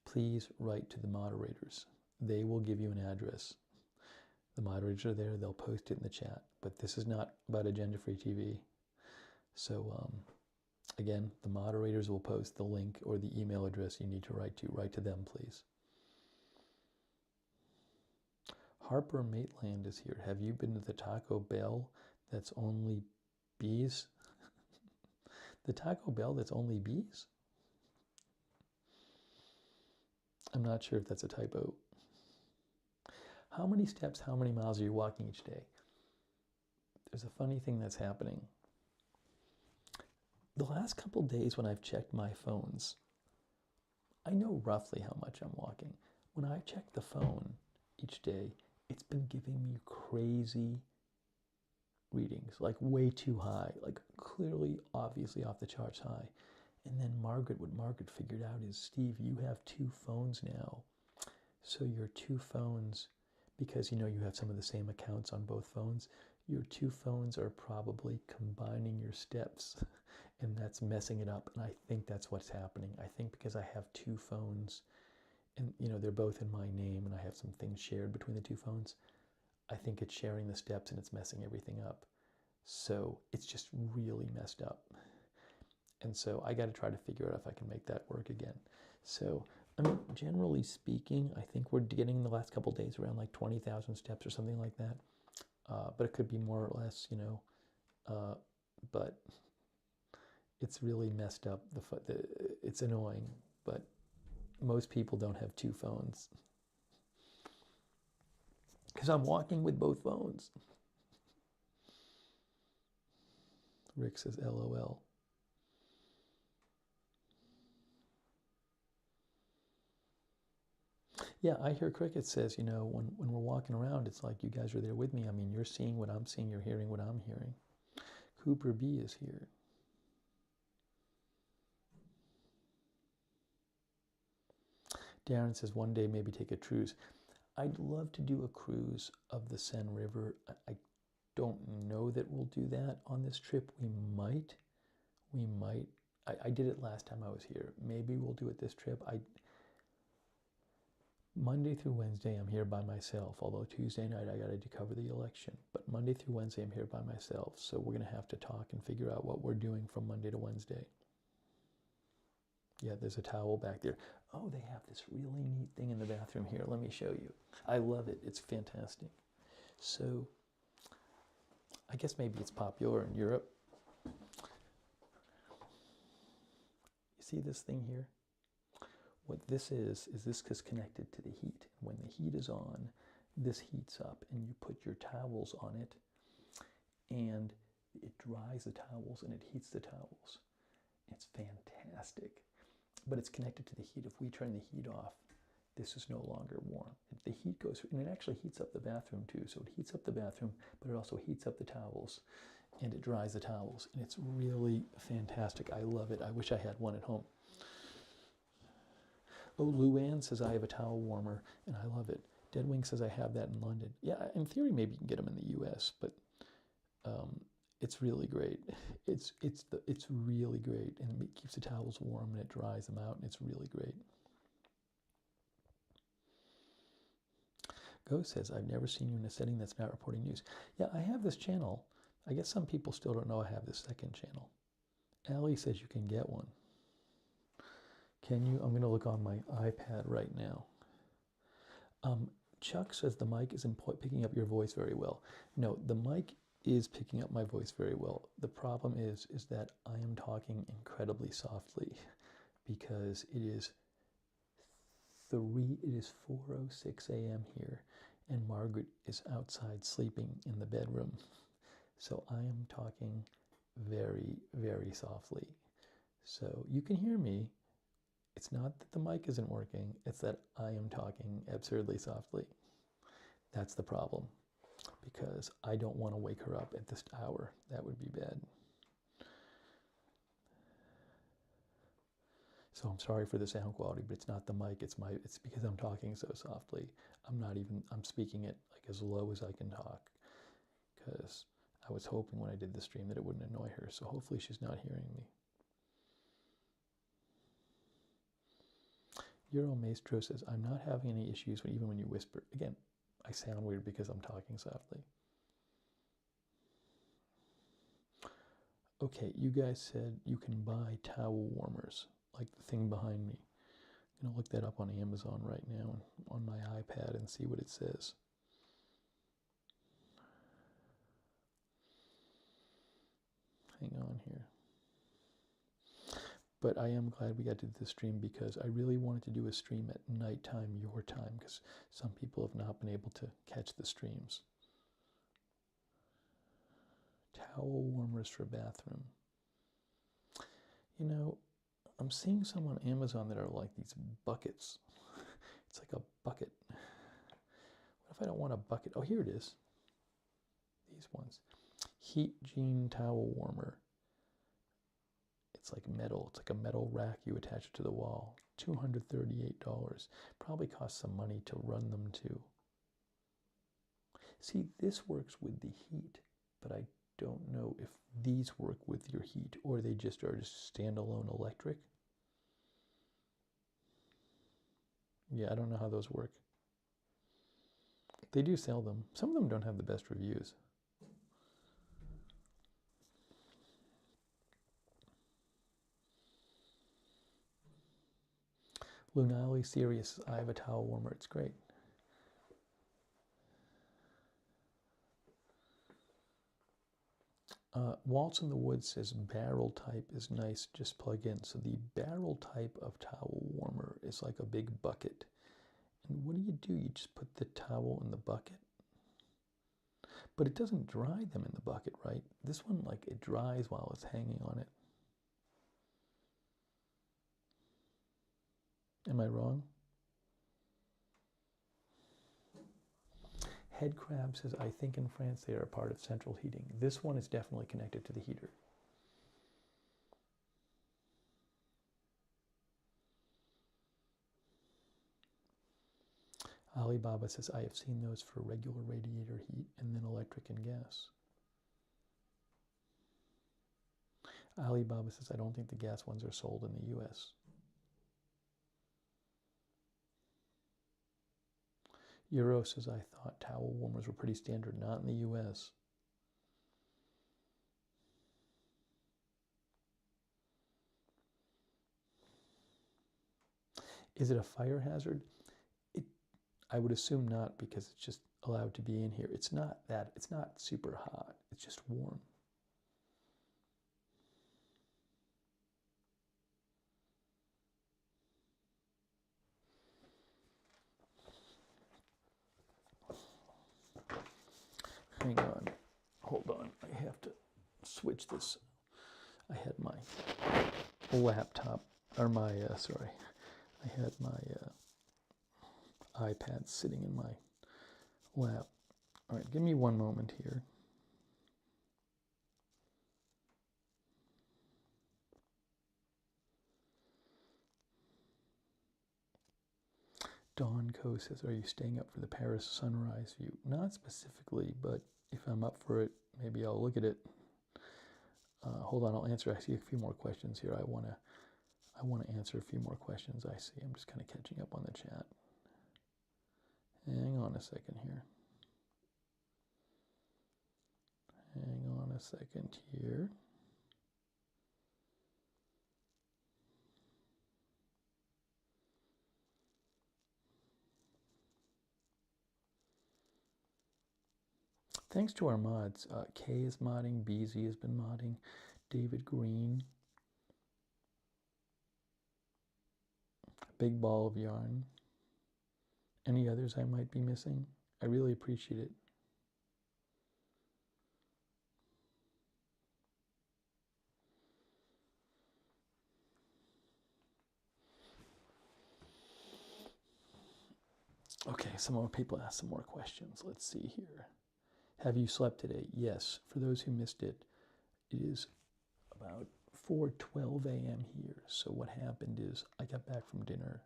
Please write to the moderators. They will give you an address. The moderators are there, they'll post it in the chat. But this is not about Agenda Free TV. So again, the moderators will post the link or the email address you need to write to. Write to them, please. Harper Maitland is here. Have you been to the Taco Bell that's only bees? The Taco Bell that's only bees? I'm not sure if that's a typo. How many steps, how many miles are you walking each day? There's a funny thing that's happening. The last couple days when I've checked my phones, I know roughly how much I'm walking. When I check the phone each day, it's been giving me crazy readings, like way too high, like clearly, obviously off the charts high. And then what Margaret figured out is, Steve, you have 2 phones now. So your 2 phones, because you have some of the same accounts on both phones, your 2 phones are probably combining your steps and that's messing it up. And I think that's what's happening. I think because I have 2 phones and they're both in my name and I have some things shared between the 2 phones, I think it's sharing the steps and it's messing everything up. So it's just really messed up. And so I got to try to figure out if I can make that work again. So, I mean, generally speaking, I think we're getting the last couple of days around like 20,000 steps or something like that. But it could be more or less, but it's really messed up. It's annoying, but most people don't have 2 phones. Because I'm walking with both phones. Rick says, LOL. Yeah, I hear Cricket says, when we're walking around, it's like you guys are there with me. I mean, you're seeing what I'm seeing, you're hearing what I'm hearing. Cooper B is here. Darren says, one day maybe take a cruise. I'd love to do a cruise of the Seine River. I don't know that we'll do that on this trip. We might. I did it last time I was here. Maybe we'll do it this trip. Monday through Wednesday, I'm here by myself, although Tuesday night I got to cover the election. But Monday through Wednesday, I'm here by myself, so we're going to have to talk and figure out what we're doing from Monday to Wednesday. Yeah, there's a towel back there. Oh, they have this really neat thing in the bathroom here. Let me show you. I love it. It's fantastic. So, I guess maybe it's popular in Europe. You see this thing here? What this is this is connected to the heat. When the heat is on, this heats up and you put your towels on it and it dries the towels and it heats the towels. It's fantastic. But it's connected to the heat. If we turn the heat off, this is no longer warm. The heat goes, and it actually heats up the bathroom too. So it heats up the bathroom, but it also heats up the towels and it dries the towels. And it's really fantastic. I love it. I wish I had one at home. Oh, Luann says, I have a towel warmer, and I love it. Deadwing says, I have that in London. Yeah, in theory, maybe you can get them in the U.S., but it's really great. It's really great, and it keeps the towels warm, and it dries them out, and it's really great. Go says, I've never seen you in a setting that's not reporting news. Yeah, I have this channel. I guess some people still don't know I have this second channel. Allie says you can get one. Can you? I'm going to look on my iPad right now. Chuck says the mic isn't picking up your voice very well. No, the mic is picking up my voice very well. The problem is that I am talking incredibly softly because it is 4:06 a.m. here, and Margaret is outside sleeping in the bedroom. So I am talking very, very softly. So you can hear me. It's not that the mic isn't working, it's that I am talking absurdly softly. That's the problem, because I don't want to wake her up at this hour. That would be bad. So I'm sorry for the sound quality, but it's not the mic, it's because I'm talking so softly. I'm speaking it like as low as I can talk, because I was hoping when I did the stream that it wouldn't annoy her, so hopefully she's not hearing me. Euro Maestro says, I'm not having any issues even when you whisper. Again, I sound weird because I'm talking softly. Okay, you guys said you can buy towel warmers, like the thing behind me. I'm going to look that up on Amazon right now on my iPad and see what it says. Hang on here. But I am glad we got to do the stream because I really wanted to do a stream at nighttime, your time, because some people have not been able to catch the streams. Towel warmers for bathroom. You know, I'm seeing some on Amazon that are like these buckets. It's like a bucket. What if I don't want a bucket? Oh, here it is. These ones. Heat Gene Towel Warmer. It's like metal. It's like a metal rack you attach it to the wall. $238. Probably costs some money to run them too. See, this works with the heat, but I don't know if these work with your heat or they just are just standalone electric. Yeah, I don't know how those work. They do sell them. Some of them don't have the best reviews. Lunali Serious, I have a towel warmer. It's great. Waltz in the Woods says barrel type is nice, just plug in. So the barrel type of towel warmer is like a big bucket. And what do? You just put the towel in the bucket? But it doesn't dry them in the bucket, right? This one, like, it dries while it's hanging on it. Am I wrong? Head Crab says, I think in France they are a part of central heating. This one is definitely connected to the heater. Alibaba says, I have seen those for regular radiator heat and then electric and gas. Alibaba says, I don't think the gas ones are sold in the US. Euro says, I thought towel warmers were pretty standard, not in the US. Is it a fire hazard? I would assume not, because it's just allowed to be in here. It's not super hot. It's just warm. Hang on. Hold on. I have to switch this. I had my laptop, or my, I had my iPad sitting in my lap. All right, give me one moment here. Dawn Co says, are you staying up for the Paris sunrise view? Not specifically, but if I'm up for it, maybe I'll look at it. Hold on, I'll answer. I see a few more questions here. I want to answer a few more questions I see. I'm just kind of catching up on the chat. Hang on a second here. Hang on a second here. Thanks to our mods. Kay is modding, BZ has been modding, David Green, Big Ball of Yarn. Any others I might be missing? I really appreciate it. Okay, some more people ask some more questions. Let's see here. Have you slept today? Yes. For those who missed it, it is about 4:12 a.m. here. So what happened is I got back from dinner.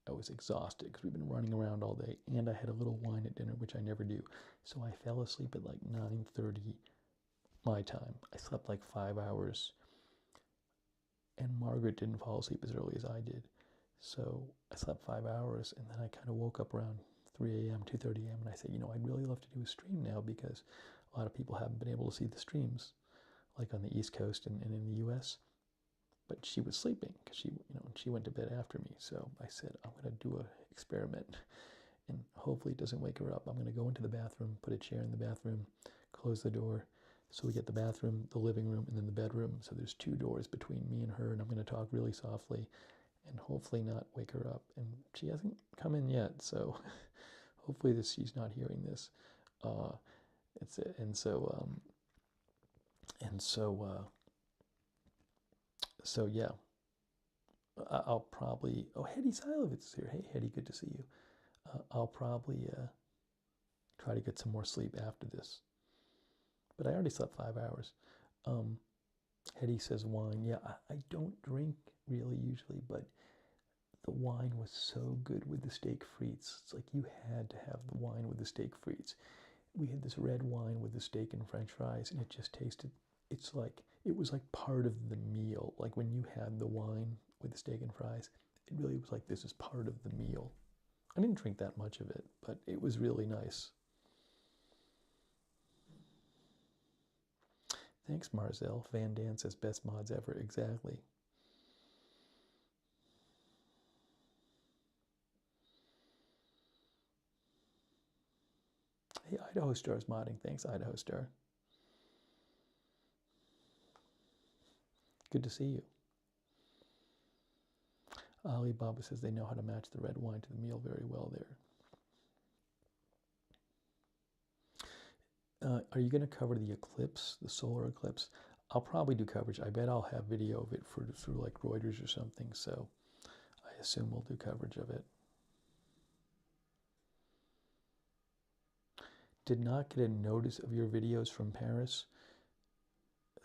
I was exhausted because we've been running around all day, and I had a little wine at dinner, which I never do. So I fell asleep at like 9:30 my time. I slept like 5 hours, and Margaret didn't fall asleep as early as I did. So I slept 5 hours, and then I kind of woke up around 3 a.m., 2:30 a.m., and I said, I'd really love to do a stream now because a lot of people haven't been able to see the streams, like on the East Coast and in the U.S., but she was sleeping because she went to bed after me. So I said, I'm going to do an experiment, and hopefully it doesn't wake her up. I'm going to go into the bathroom, put a chair in the bathroom, close the door, So we get the bathroom, the living room, and then the bedroom. So there's 2 doors between me and her, and I'm going to talk really softly and hopefully not wake her up. And she hasn't come in yet, so hopefully she's not hearing this. So yeah. I'll probably. Oh, Hetty Silovitz is here. Hey, Hetty, good to see you. I'll probably try to get some more sleep after this. But I already slept 5 hours. Hetty says wine. Yeah, I don't drink really usually, but the wine was so good with the steak frites. It's like you had to have the wine with the steak frites. We had this red wine with the steak and French fries, and it just tasted. It was like part of the meal. Like when you had the wine with the steak and fries, it really was like this is part of the meal. I didn't drink that much of it, but it was really nice. Thanks, Marzel. Van Dan says best mods ever. Exactly. Hey, Idaho Star's modding. Thanks, Idaho Star. Good to see you. Alibaba says they know how to match the red wine to the meal very well there. Are you going to cover the eclipse, the solar eclipse? I'll probably do coverage. I bet I'll have video of it through like Reuters or something, so I assume we'll do coverage of it. Did not get a notice of your videos from Paris,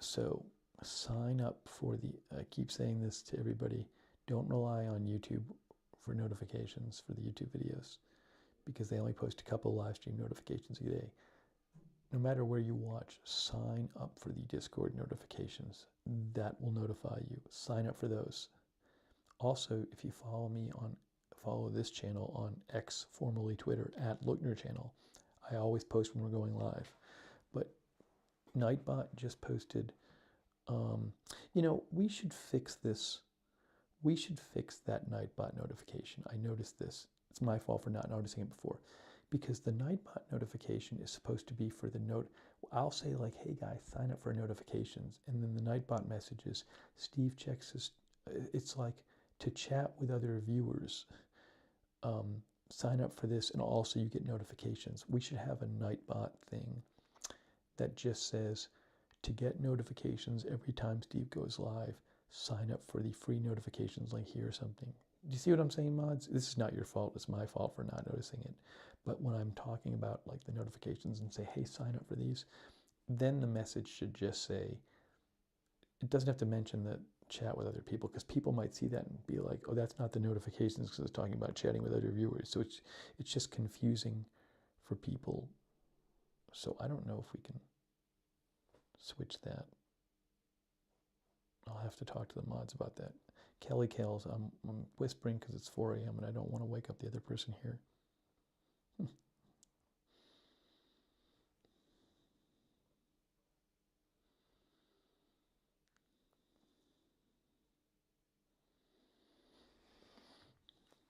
so sign up for I keep saying this to everybody, don't rely on YouTube for notifications for the YouTube videos, because they only post a couple live stream notifications a day. No matter where you watch, sign up for the Discord notifications. That will notify you. Sign up for those. Also, if you follow this channel on X, formerly Twitter, @Lookner channel, I always post when we're going live. But Nightbot just posted, we should fix this. We should fix that Nightbot notification. I noticed this. It's my fault for not noticing it before. Because the Nightbot notification is supposed to be for the note. I'll say like, hey guys, sign up for notifications. And then the Nightbot messages, Steve checks his, it's like to chat with other viewers. Sign up for this and also you get notifications. We should have a Nightbot thing that just says, to get notifications every time Steve goes live, sign up for the free notifications link here or something. Do you see what I'm saying, mods? This is not your fault. It's my fault for not noticing it. But when I'm talking about like the notifications and say, hey, sign up for these, then the message should just say, it doesn't have to mention that chat with other people, because people might see that and be like, oh, that's not the notifications because it's talking about chatting with other viewers. So it's just confusing for people. So I don't know if we can switch that. I'll have to talk to the mods about that. Kelly Kales, I'm whispering because it's 4 a.m. and I don't want to wake up the other person here.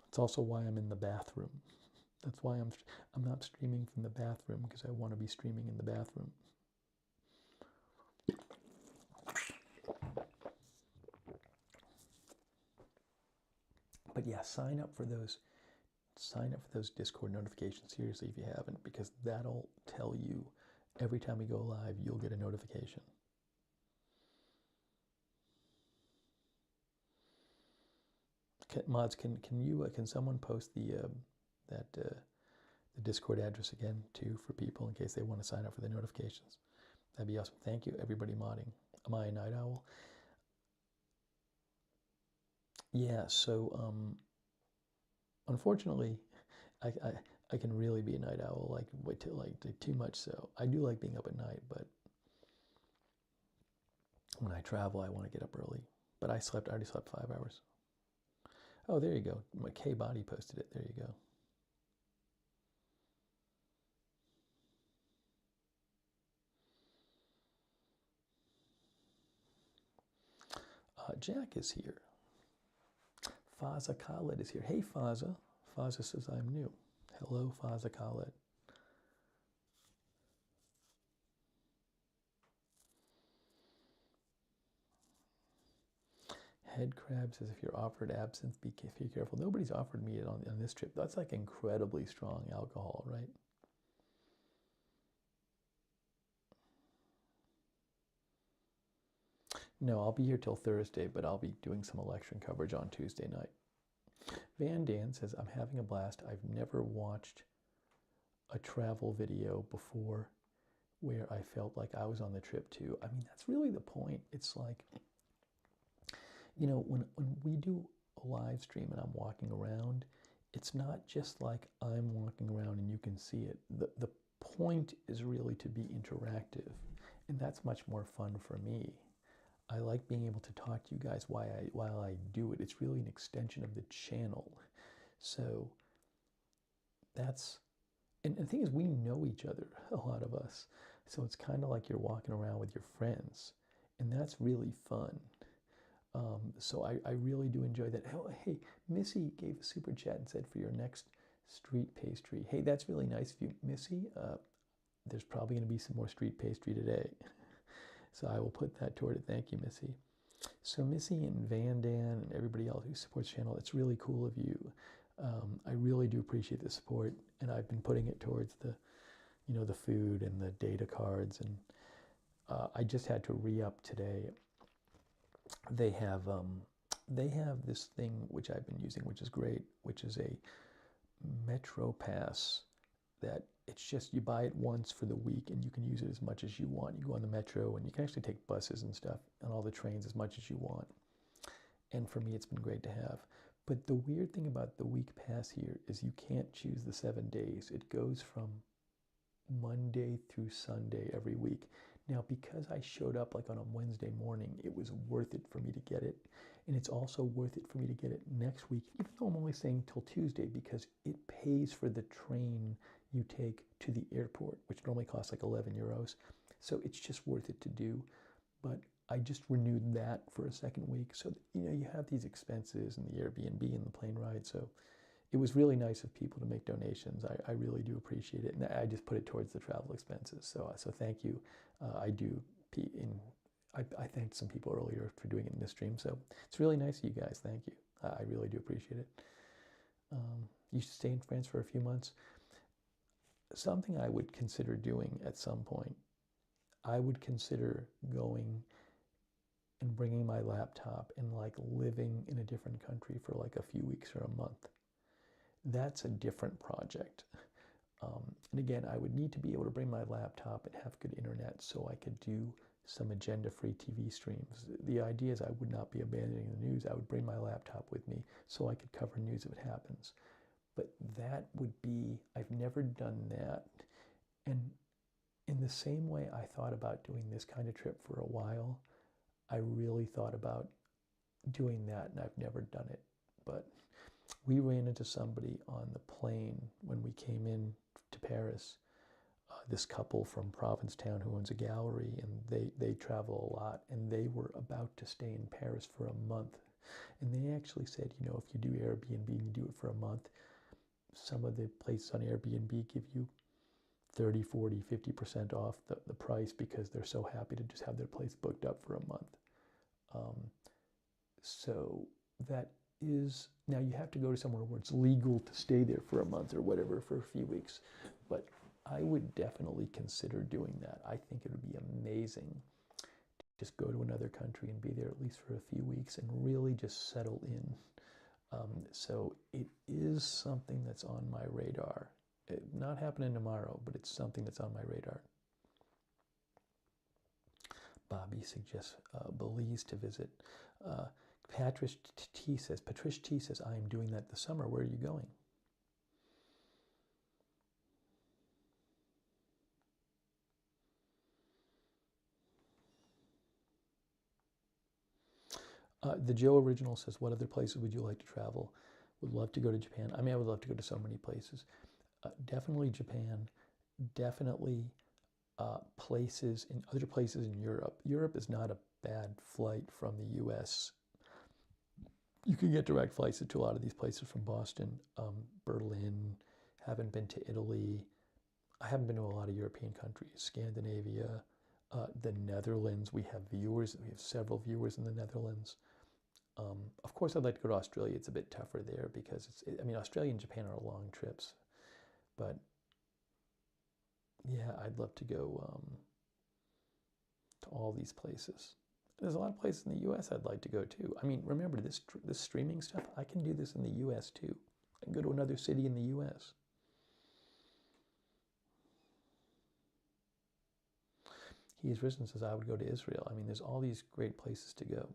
It's also why I'm in the bathroom. That's why I'm not streaming from the bathroom, because I want to be streaming in the bathroom. But yeah, sign up for those Discord notifications, seriously, if you haven't, because that'll tell you every time we go live, you'll get a notification. Mods, can someone post the Discord address again too for people in case they want to sign up for the notifications? That'd be awesome. Thank you, everybody modding. Am I a night owl? Yeah. So unfortunately, I can really be a night owl, like too much. So I do like being up at night, but when I travel, I want to get up early. But I already slept 5 hours. Oh, there you go. My K Body posted it. There you go. Jack is here. Faza Khaled is here. Hey, Faza. Faza says I'm new. Hello, Faza Khaled. Head crab says, if you're offered absinthe, be careful. Nobody's offered me it on this trip. That's like incredibly strong alcohol, right? No, I'll be here till Thursday, but I'll be doing some election coverage on Tuesday night. Van Dan says, I'm having a blast. I've never watched a travel video before where I felt like I was on the trip too. I mean, that's really the point. It's like, you know, when we do a live stream and I'm walking around, it's not just like I'm walking around and you can see it. The point is really to be interactive, and that's much more fun for me. I like being able to talk to you guys while I do it. It's really an extension of the channel. So that's, and the thing is, we know each other, a lot of us. So it's kind of like you're walking around with your friends, and that's really fun. So I really do enjoy that. Oh, hey, Missy gave a super chat and said, for your next street pastry. Hey, that's really nice of you, Missy. There's probably going to be some more street pastry today. So I will put that toward it. Thank you, Missy. So Missy and Van Dan and everybody else who supports the channel, it's really cool of you. I really do appreciate the support, and I've been putting it towards the, you know, the food and the data cards, and I just had to re-up today. They have this thing which I've been using, which is great, which is a Metro Pass that it's just, you buy it once for the week and you can use it as much as you want. You go on the Metro and you can actually take buses and stuff and all the trains as much as you want. And for me, it's been great to have. But the weird thing about the week pass here is you can't choose the 7 days. It goes from Monday through Sunday every week. Now, because I showed up like on a Wednesday morning, it was worth it for me to get it. And it's also worth it for me to get it next week, even though I'm only saying till Tuesday, because it pays for the train you take to the airport, which normally costs like 11 euros. So it's just worth it to do. But I just renewed that for a second week. So, you know, you have these expenses and the Airbnb and the plane ride. So it was really nice of people to make donations. I really do appreciate it. And I just put it towards the travel expenses. So thank you. I thanked some people earlier for doing it in this stream. So it's really nice of you guys. Thank you. I really do appreciate it. You should stay in France for a few months. Something I would consider doing at some point, I would consider going and bringing my laptop and like living in a different country for like a few weeks or a month. That's a different project. And again, I would need to be able to bring my laptop and have good internet so I could do some agenda-free TV streams. The idea is I would not be abandoning the news. I would bring my laptop with me so I could cover news if it happens. But that would be, I've never done that. And in the same way I thought about doing this kind of trip for a while, I really thought about doing that, and I've never done it. But we ran into somebody on the plane when we came in to Paris, this couple from Provincetown who owns a gallery, and they travel a lot, and they were about to stay in Paris for a month. And they actually said, you know, if you do Airbnb and you do it for a month, some of the places on Airbnb give you 30, 40, 50% off the price because they're so happy to just have their place booked up for a month. So that is, now you have to go to somewhere where it's legal to stay there for a month or whatever for a few weeks. But I would definitely consider doing that. I think it would be amazing to just go to another country and be there at least for a few weeks and really just settle in. So it is something that's on my radar. Not happening tomorrow, but it's something that's on my radar. Bobby suggests Belize to visit. Patrice T says, I am doing that this summer. Where are you going? The Joe Original says, what other places would you like to travel? Would love to go to Japan. I mean, I would love to go to so many places. Definitely Japan. Definitely places in other places in Europe. Europe is not a bad flight from the U.S. You can get direct flights to a lot of these places from Boston, Berlin. Haven't been to Italy. I haven't been to a lot of European countries. Scandinavia, the Netherlands. We have several viewers in the Netherlands. Of course, I'd like to go to Australia. It's a bit tougher there because I mean, Australia and Japan are long trips. But yeah, I'd love to go to all these places. There's a lot of places in the U.S. I'd like to go to. I mean, remember this streaming stuff? I can do this in the U.S. too. I can go to another city in the U.S. He is risen says I would go to Israel. I mean, there's all these great places to go.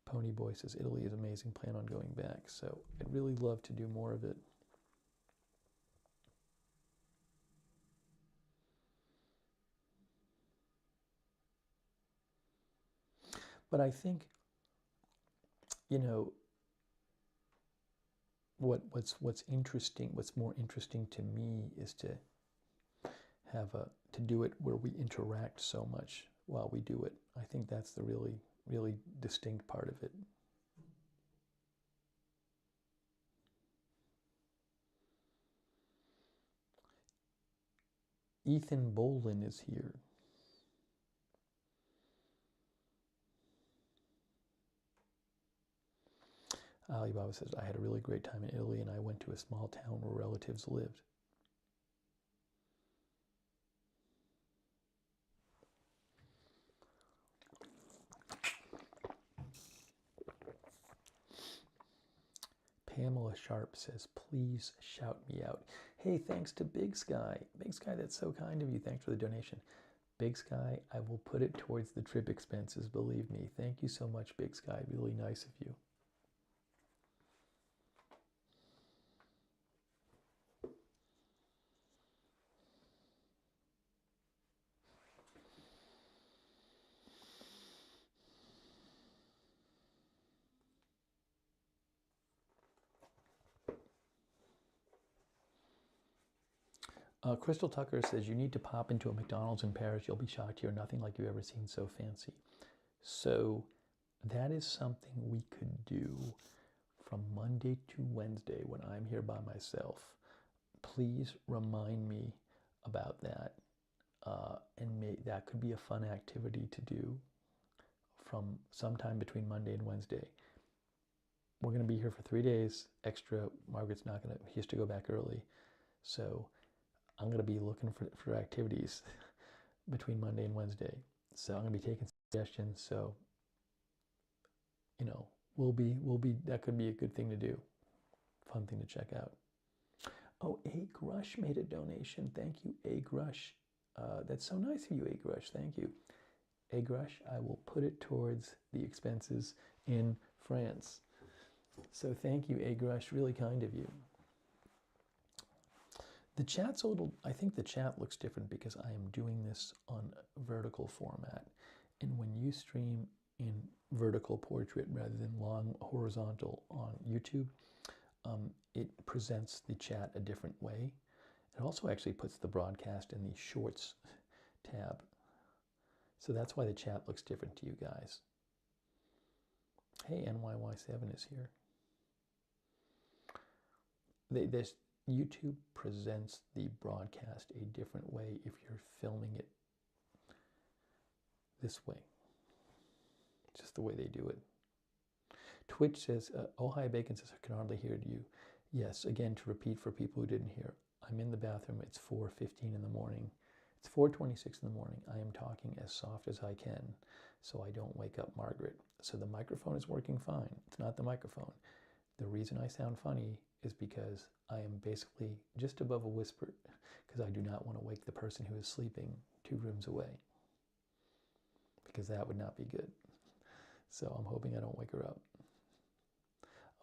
Pony Boy says Italy is amazing. Plan on going back. So I'd really love to do more of it. But I think, you know, what's interesting, what's more interesting to me is to do it where we interact so much while we do it. I think that's the really distinct part of it. Ethan Bolin is here. Alibaba says, I had a really great time in Italy and I went to a small town where relatives lived. Pamela Sharp says, please shout me out. Hey, thanks to Big Sky. Big Sky, that's so kind of you. Thanks for the donation. Big Sky, I will put it towards the trip expenses, believe me. Thank you so much, Big Sky. Really nice of you. Crystal Tucker says, you need to pop into a McDonald's in Paris. You'll be shocked here. Nothing like you've ever seen so fancy. So that is something we could do from Monday to Wednesday when I'm here by myself. Please remind me about that. And that could be a fun activity to do from sometime between Monday and Wednesday. We're going to be here for 3 days extra. Margaret's not going to, he has to go back early. So I'm going to be looking for activities between Monday and Wednesday. So I'm going to be taking suggestions. So, you know, that could be a good thing to do. Fun thing to check out. Oh, A. Grush made a donation. Thank you, A. Grush. That's so nice of you, A. Grush. Thank you. A. Grush, I will put it towards the expenses in France. So thank you, A. Grush. Really kind of you. The chat's a little, I think the chat looks different because I am doing this on vertical format. And when you stream in vertical portrait rather than long horizontal on YouTube, it presents the chat a different way. It also actually puts the broadcast in the Shorts tab. So that's why the chat looks different to you guys. Hey, NYY7 is here. This YouTube presents the broadcast a different way if you're filming it this way. Just the way they do it. Twitch says, oh, hi, Bacon says, I can hardly hear you. Yes, again, to repeat for people who didn't hear, I'm in the bathroom. It's 4:15 in the morning. It's 4:26 in the morning. I am talking as soft as I can so I don't wake up Margaret. So the microphone is working fine. It's not the microphone. The reason I sound funny is because I am basically just above a whisper because I do not want to wake the person who is sleeping 2 rooms away because that would not be good. So I'm hoping I don't wake her up.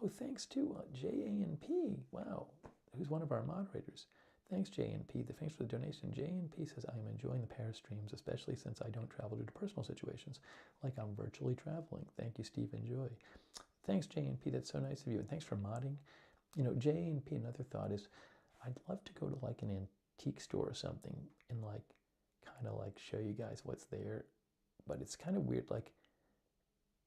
Oh, thanks to JANP. Wow, who's one of our moderators. Thanks, JNP. Thanks for the donation. JNP says, I am enjoying the Paris streams, especially since I don't travel due to personal situations, like I'm virtually traveling. Thank you, Steve and Joy. Thanks, JNP. That's so nice of you. And thanks for modding. You know, JNP, another thought is, I'd love to go to like an antique store or something and like kind of like show you guys what's there. But it's kind of weird. Like,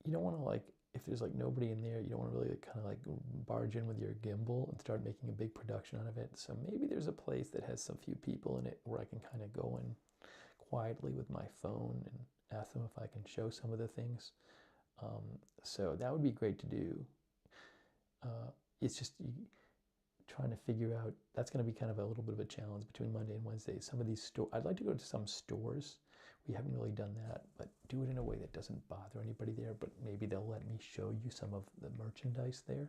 you don't want to like, if there's like nobody in there, you don't want to really kind of like barge in with your gimbal and start making a big production out of it. So maybe there's a place that has some few people in it where I can kind of go in quietly with my phone and ask them if I can show some of the things. So that would be great to do. It's just trying to figure out, that's going to be kind of a little bit of a challenge between Monday and Wednesday. Some of these stores, I'd like to go to some stores. We haven't really done that, but do it in a way that doesn't bother anybody there, but maybe they'll let me show you some of the merchandise there.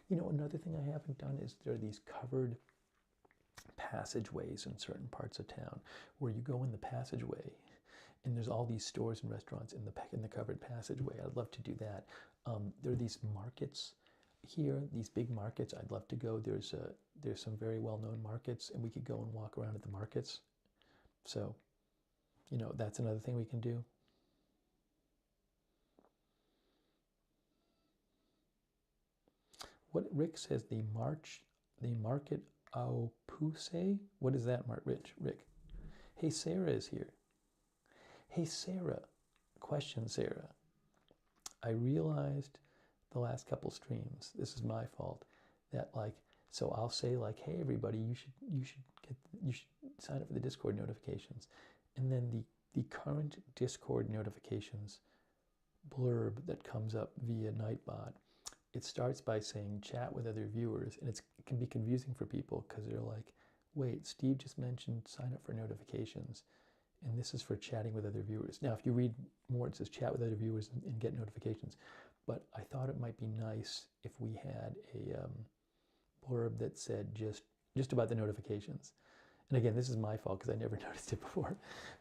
You know, another thing I haven't done is there are these covered passageways in certain parts of town where you go in the passageway and there's all these stores and restaurants in the covered passageway. I'd love to do that. There are these markets here, these big markets. I'd love to go. There's some very well-known markets, and we could go and walk around at the markets. So, you know, that's another thing we can do. What Rick says, the market au Pousse? What is that, Rick? Hey, Sarah is here. Hey, Sarah. Question, Sarah. I realized the last couple streams, this is my fault, that like, so I'll say like, hey everybody, you should sign up for the Discord notifications, and then the current Discord notifications blurb that comes up via Nightbot, it starts by saying chat with other viewers, and it can be confusing for people because they're like, wait, Steve just mentioned sign up for notifications, and this is for chatting with other viewers. Now, if you read more, it says chat with other viewers and get notifications. But I thought it might be nice if we had a blurb that said just about the notifications. And again, this is my fault because I never noticed it before.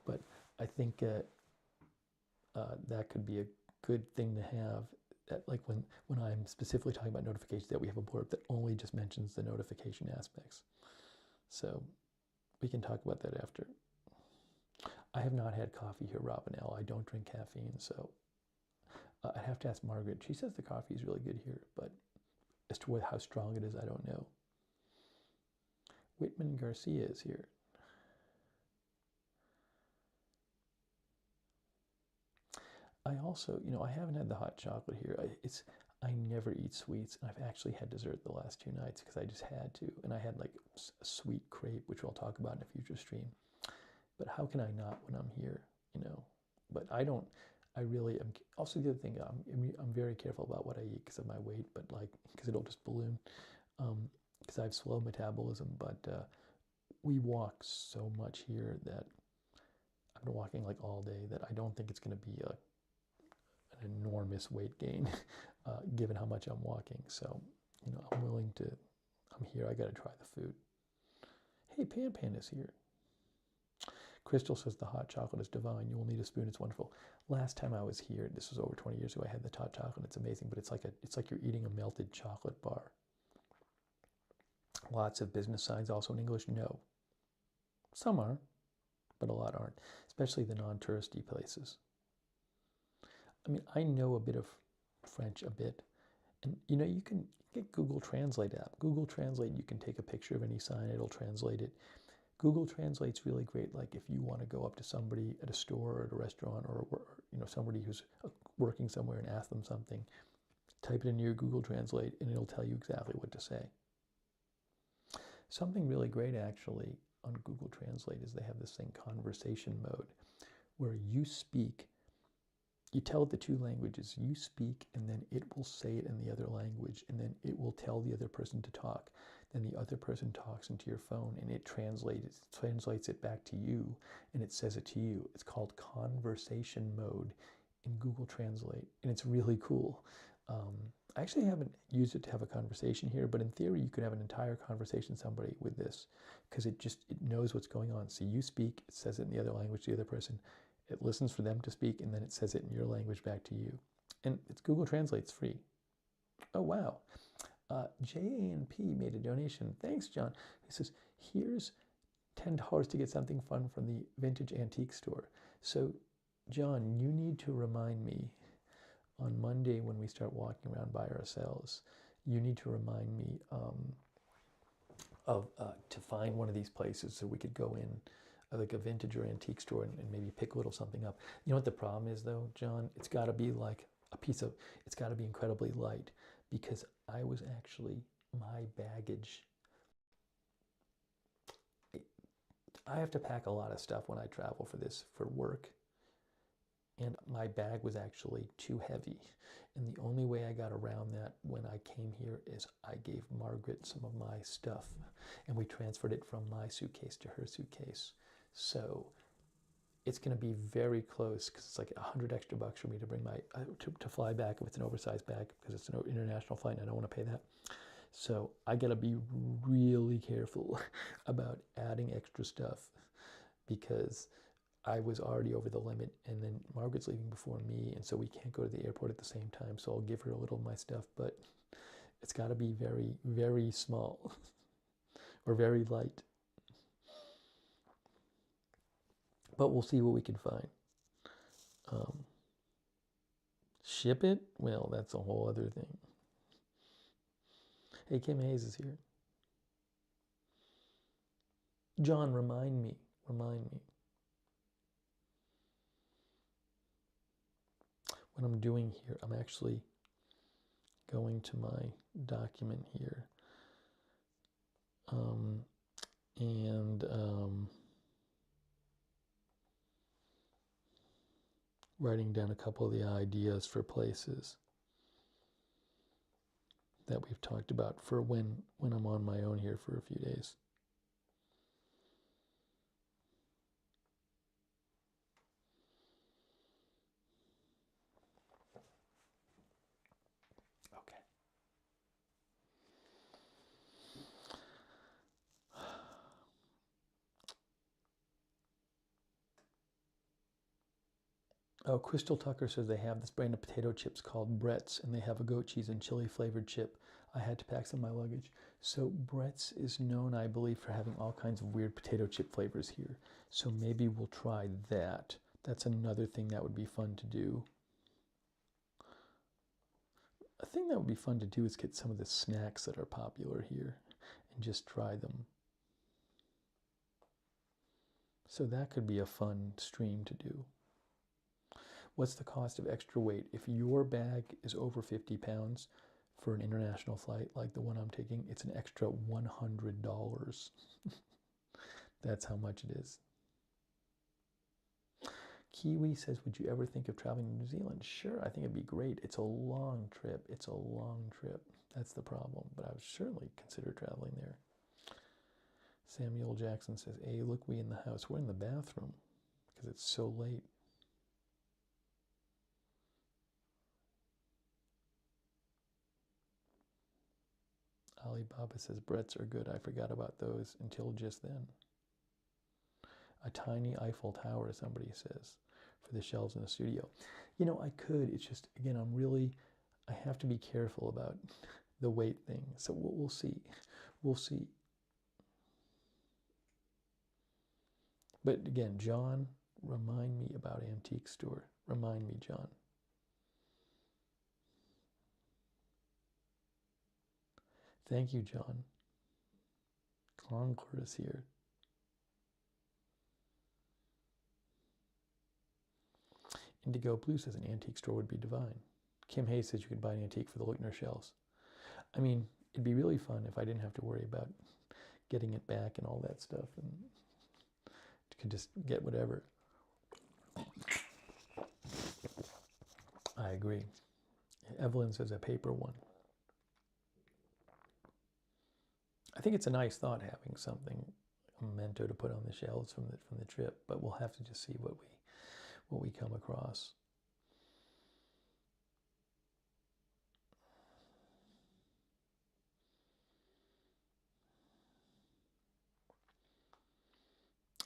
But I think that could be a good thing to have. That like when I'm specifically talking about notifications, that we have a blurb that only just mentions the notification aspects. So we can talk about that after. I have not had coffee here, Robin L. I don't drink caffeine, so I'd have to ask Margaret. She says the coffee is really good here, but as to how strong it is, I don't know. Whitman Garcia is here. I also, you know, I haven't had the hot chocolate here. I never eat sweets, and I've actually had dessert the last 2 nights because I just had to. And I had like a sweet crepe, which we'll talk about in a future stream. But how can I not when I'm here, you know? But I really am. Also, the other thing, I'm very careful about what I eat because of my weight, but like, because it'll just balloon. Because I have slow metabolism, but we walk so much here that I've been walking like all day that I don't think it's going to be an enormous weight gain, given how much I'm walking. So, you know, I'm here. I got to try the food. Hey, Pan is here. Crystal says the hot chocolate is divine. You will need a spoon. It's wonderful. Last time I was here, this was over 20 years ago, I had the hot chocolate. It's amazing, but it's like you're eating a melted chocolate bar. Lots of business signs also in English. No. Some are, but a lot aren't, especially the non-touristy places. I mean, I know a bit of French, and you know, you can get Google Translate app. Google Translate, you can take a picture of any sign, it'll translate it. Google Translate's really great, like if you want to go up to somebody at a store or at a restaurant, or you know, somebody who's working somewhere and ask them something, type it into your Google Translate and it'll tell you exactly what to say. Something really great actually on Google Translate is they have this thing, conversation mode, where you speak, you tell it the 2 languages, you speak, and then it will say it in the other language, and then it will tell the other person to talk. Then the other person talks into your phone, and it translates it back to you, and it says it to you. It's called conversation mode in Google Translate, and it's really cool. I actually haven't used it to have a conversation here, but in theory, you could have an entire conversation with somebody with this, because it knows what's going on. So you speak, it says it in the other language to the other person, it listens for them to speak, and then it says it in your language back to you. And it's Google Translate's free. Oh, wow. JANP made a donation. Thanks, John. He says, here's $10 to get something fun from the vintage antique store. So, John, you need to remind me on Monday when we start walking around by ourselves, you need to remind me to find one of these places so we could go in, like a vintage or antique store, and maybe pick a little something up. You know what the problem is though, John? It's got to be like it's got to be incredibly light, because I was actually, my baggage, I have to pack a lot of stuff when I travel for work. and my bag was actually too heavy. And the only way I got around that when I came here is I gave Margaret some of my stuff, and we transferred it from my suitcase to her suitcase. So it's going to be very close, because it's like $100 extra for me to bring my to fly back if it's an oversized bag, because it's an international flight and I don't want to pay that. So I got to be really careful about adding extra stuff, because I was already over the limit, and then Margaret's leaving before me, and so we can't go to the airport at the same time. So I'll give her a little of my stuff, but it's got to be very, very small or very light. But we'll see what we can find. Ship it? Well, that's a whole other thing. Hey, Kim Hayes is here. John, remind me. What I'm doing here, I'm actually going to my document here. Writing down a couple of the ideas for places that we've talked about for when I'm on my own here for a few days. Okay. Oh, Crystal Tucker says they have this brand of potato chips called Brett's, and they have a goat cheese and chili flavored chip. I had to pack some in my luggage. So Brett's is known, I believe, for having all kinds of weird potato chip flavors here. So maybe we'll try that. That's another thing that would be fun to do. A thing that would be fun to do is get some of the snacks that are popular here and just try them. So that could be a fun stream to do. What's the cost of extra weight? If your bag is over 50 pounds for an international flight like the one I'm taking, it's an extra $100. That's how much it is. Kiwi says, would you ever think of traveling to New Zealand? Sure, I think it'd be great. It's a long trip. That's the problem. But I would certainly consider traveling there. Samuel Jackson says, hey, look, we in the house. We're in the bathroom because it's so late. Alibaba says, Brett's are good. I forgot about those until just then. A tiny Eiffel Tower, somebody says, for the shelves in the studio. You know, I could. It's just, again, I have to be careful about the weight thing. So we'll see. We'll see. But again, John, remind me about Antique Store. Remind me, John. Thank you, John. Clonkler is here. Indigo Blue says an antique store would be divine. Kim Hayes says you could buy an antique for the Lickner shells. I mean, it'd be really fun if I didn't have to worry about getting it back and all that stuff, and could just get whatever. I agree. Evelyn says a paper one. I think it's a nice thought having something, a memento to put on the shelves from the trip, but we'll have to just see what we come across.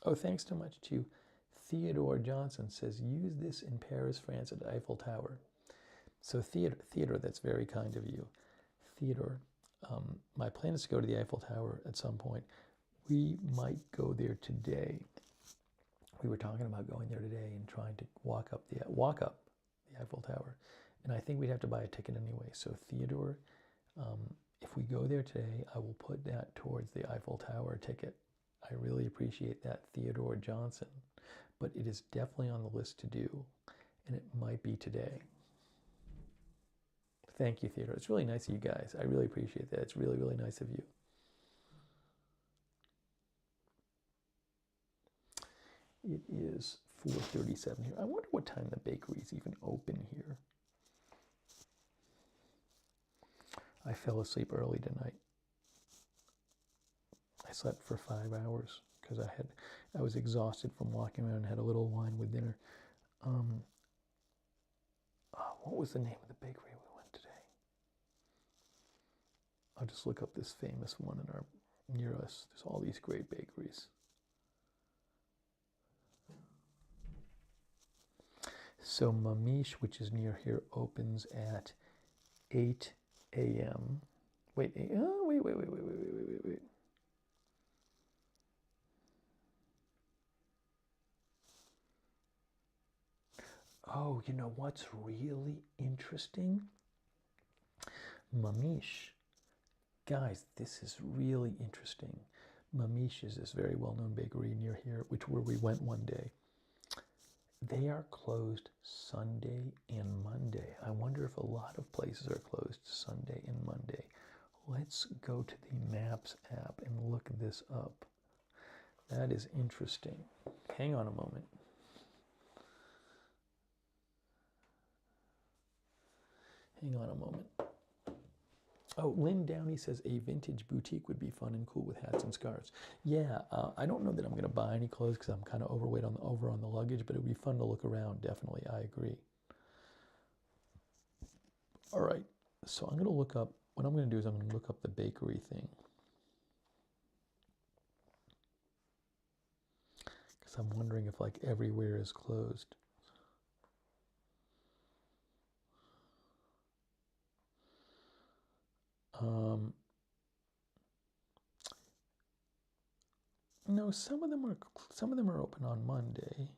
Oh, thanks so much to Theodore Johnson says, use this in Paris, France at the Eiffel Tower. So Theodore, that's very kind of you. Theodore, my plan is to go to the Eiffel Tower at some point. We might go there today. We were talking about going there today and trying to walk up the Eiffel Tower. And I think we'd have to buy a ticket anyway. So Theodore, if we go there today, I will put that towards the Eiffel Tower ticket. I really appreciate that, Theodore Johnson. But it is definitely on the list to do, and it might be today. Thank you, Theodore. It's really nice of you guys. I really appreciate that. It's really, really nice of you. It is 4:37 here. I wonder what time the bakery is even open here. I fell asleep early tonight. I slept for 5 hours because I was exhausted from walking around and had a little wine with dinner. What was the name of the bakery we went today? I'll just look up this famous one near us. There's all these great bakeries. So Mamish, which is near here, opens at 8 a.m. Wait. Oh, you know what's really interesting? Mamish. Guys, this is really interesting. Mamish is this very well-known bakery near here, where we went one day. They are closed Sunday and Monday. I wonder if a lot of places are closed Sunday and Monday. Let's go to the Maps app and look this up. That is interesting. Hang on a moment. Oh, Lynn Downey says a vintage boutique would be fun and cool with hats and scarves. Yeah, I don't know that I'm going to buy any clothes because I'm kind of overweight over on the luggage, but it would be fun to look around, definitely. I agree. All right, so I'm going to look up, what I'm going to do is I'm going to look up the bakery thing. Because I'm wondering if like everywhere is closed. No, some of them are open on Monday.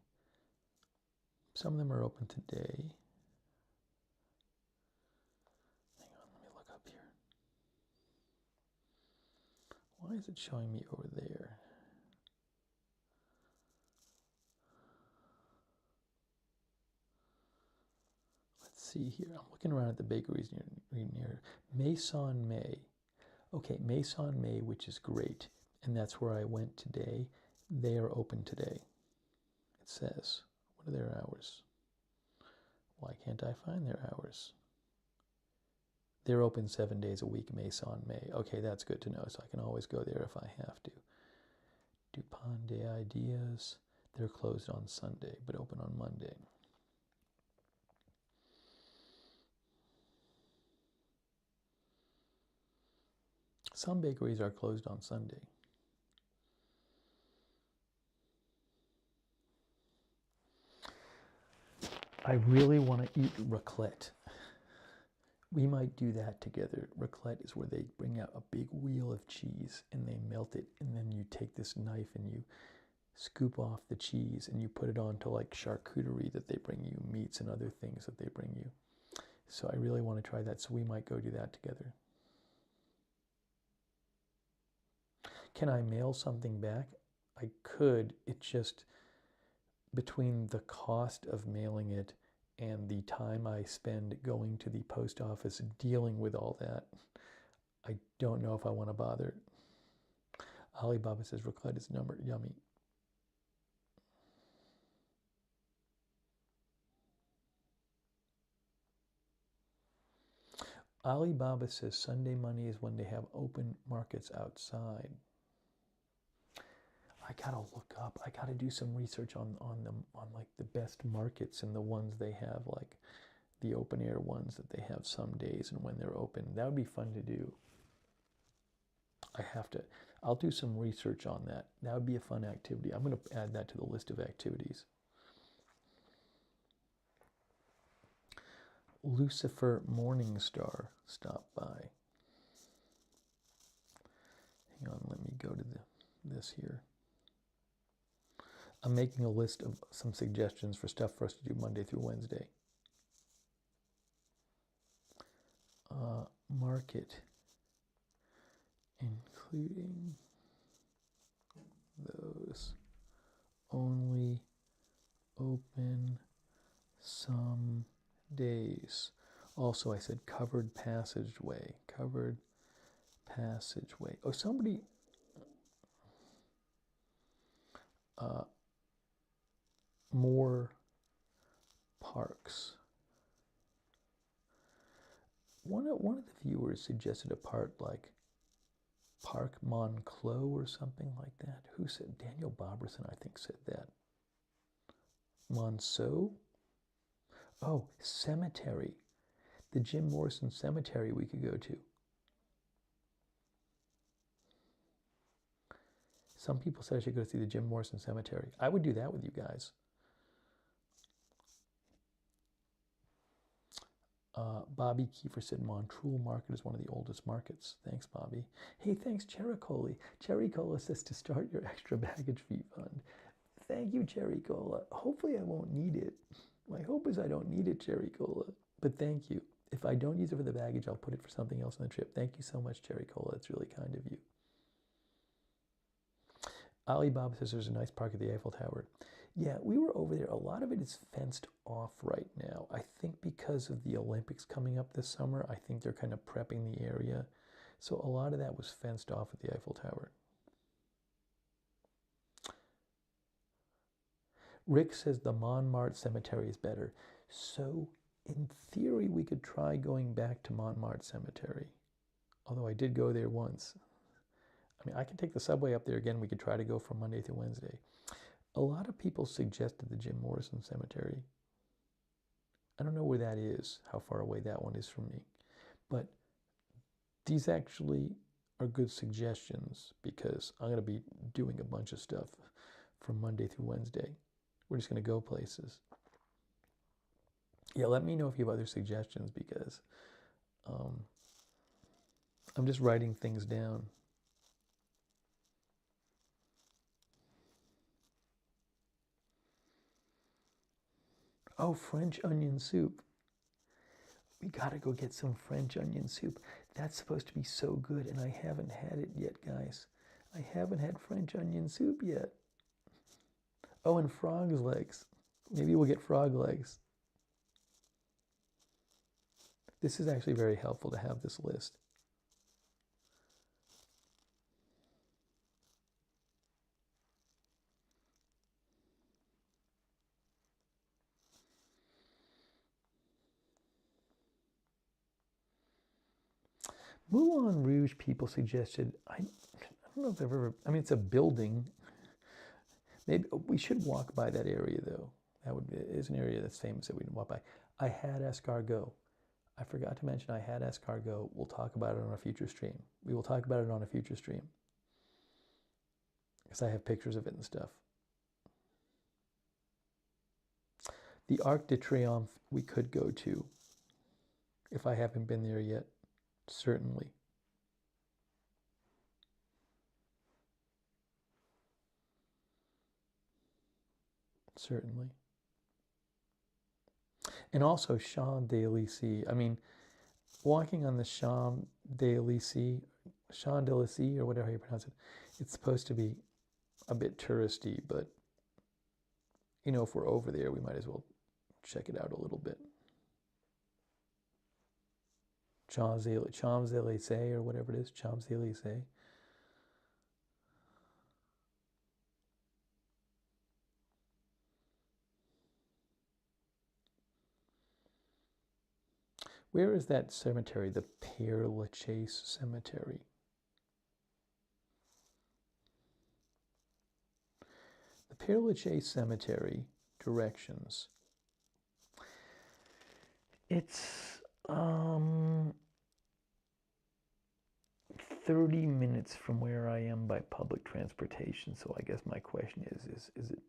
Some of them are open today. Hang on, let me look up here. Why is it showing me over there? Let's see here. I'm looking around at the bakeries near Maison May. Okay, Maison May, which is great. And that's where I went today. They are open today. It says, what are their hours? Why can't I find their hours? They're open 7 days a week, Maison May. Okay, that's good to know, so I can always go there if I have to. Dupont des Ideas. They're closed on Sunday, but open on Monday. Some bakeries are closed on Sunday. I really want to eat raclette. We might do that together. Raclette is where they bring out a big wheel of cheese and they melt it, and then you take this knife and you scoop off the cheese and you put it onto like charcuterie that they bring you, meats and other things that they bring you. So I really want to try that, so we might go do that together. Can I mail something back? I could. It just, between the cost of mailing it and the time I spend going to the post office dealing with all that, I don't know if I want to bother. Alibaba says raclette is yummy. Alibaba says Sunday money is when they have open markets outside. I gotta look up. I gotta do some research on like the best markets and the ones they have, like the open air ones that they have some days and when they're open. That would be fun to do. I'll do some research on that. That would be a fun activity. I'm gonna add that to the list of activities. Lucifer Morningstar stopped by. Hang on, let me go to this here. I'm making a list of some suggestions for stuff for us to do Monday through Wednesday. Market, including those only open some days. Also, I said covered passageway. Covered passageway. Oh, somebody. more parks. One of the viewers suggested a part like Park Monclos or something like that. Who said? Daniel Boberson, I think, said that. Monceau? Oh, cemetery. The Jim Morrison Cemetery we could go to. Some people said I should go see the Jim Morrison Cemetery. I would do that with you guys. Bobby Kiefer said Montreuil Market is one of the oldest markets. Thanks, Bobby. Hey, thanks, Cherry-Cola. Cherry-Cola says to start your extra baggage fee fund. Thank you, Cherry-Cola. Hopefully I won't need it. My hope is I don't need it, Cherry-Cola. But thank you. If I don't use it for the baggage, I'll put it for something else on the trip. Thank you so much, Cherry-Cola. It's really kind of you. Alibaba says there's a nice park at the Eiffel Tower. Yeah, we were over there. A lot of it is fenced off right now. I think because of the Olympics coming up this summer, I think they're kind of prepping the area. So a lot of that was fenced off at the Eiffel Tower. Rick says the Montmartre Cemetery is better. So in theory, we could try going back to Montmartre Cemetery. Although I did go there once. I mean, I can take the subway up there again. We could try to go from Monday through Wednesday. A lot of people suggested the Jim Morrison Cemetery. I don't know where that is, how far away that one is from me. But these actually are good suggestions because I'm going to be doing a bunch of stuff from Monday through Wednesday. We're just going to go places. Yeah, let me know if you have other suggestions because I'm just writing things down. Oh, French onion soup. We gotta go get some French onion soup. That's supposed to be so good, and I haven't had it yet, guys. I haven't had French onion soup yet. Oh, and frog's legs. Maybe we'll get frog legs. This is actually very helpful to have this list. Moulin Rouge people suggested, I don't know if I've ever, I mean, it's a building. Maybe we should walk by that area though. That is an area that's famous that we can walk by. I had escargot. I forgot to mention I had escargot. We'll talk about it on a future stream. We will talk about it on a future stream. Because I have pictures of it and stuff. The Arc de Triomphe we could go to. If I haven't been there yet. Certainly. Certainly. And also Champs-Élysées. I mean, walking on the Champs-Élysées, Champs-Élysées, or whatever you pronounce it, it's supposed to be a bit touristy, but, you know, if we're over there, we might as well check it out a little bit. Champs-Élysées, or whatever it is, Champs-Élysées. Where is that cemetery? The Père Lachaise Cemetery. The Père Lachaise Cemetery directions. It's 30 minutes from where I am by public transportation. So I guess my question is it,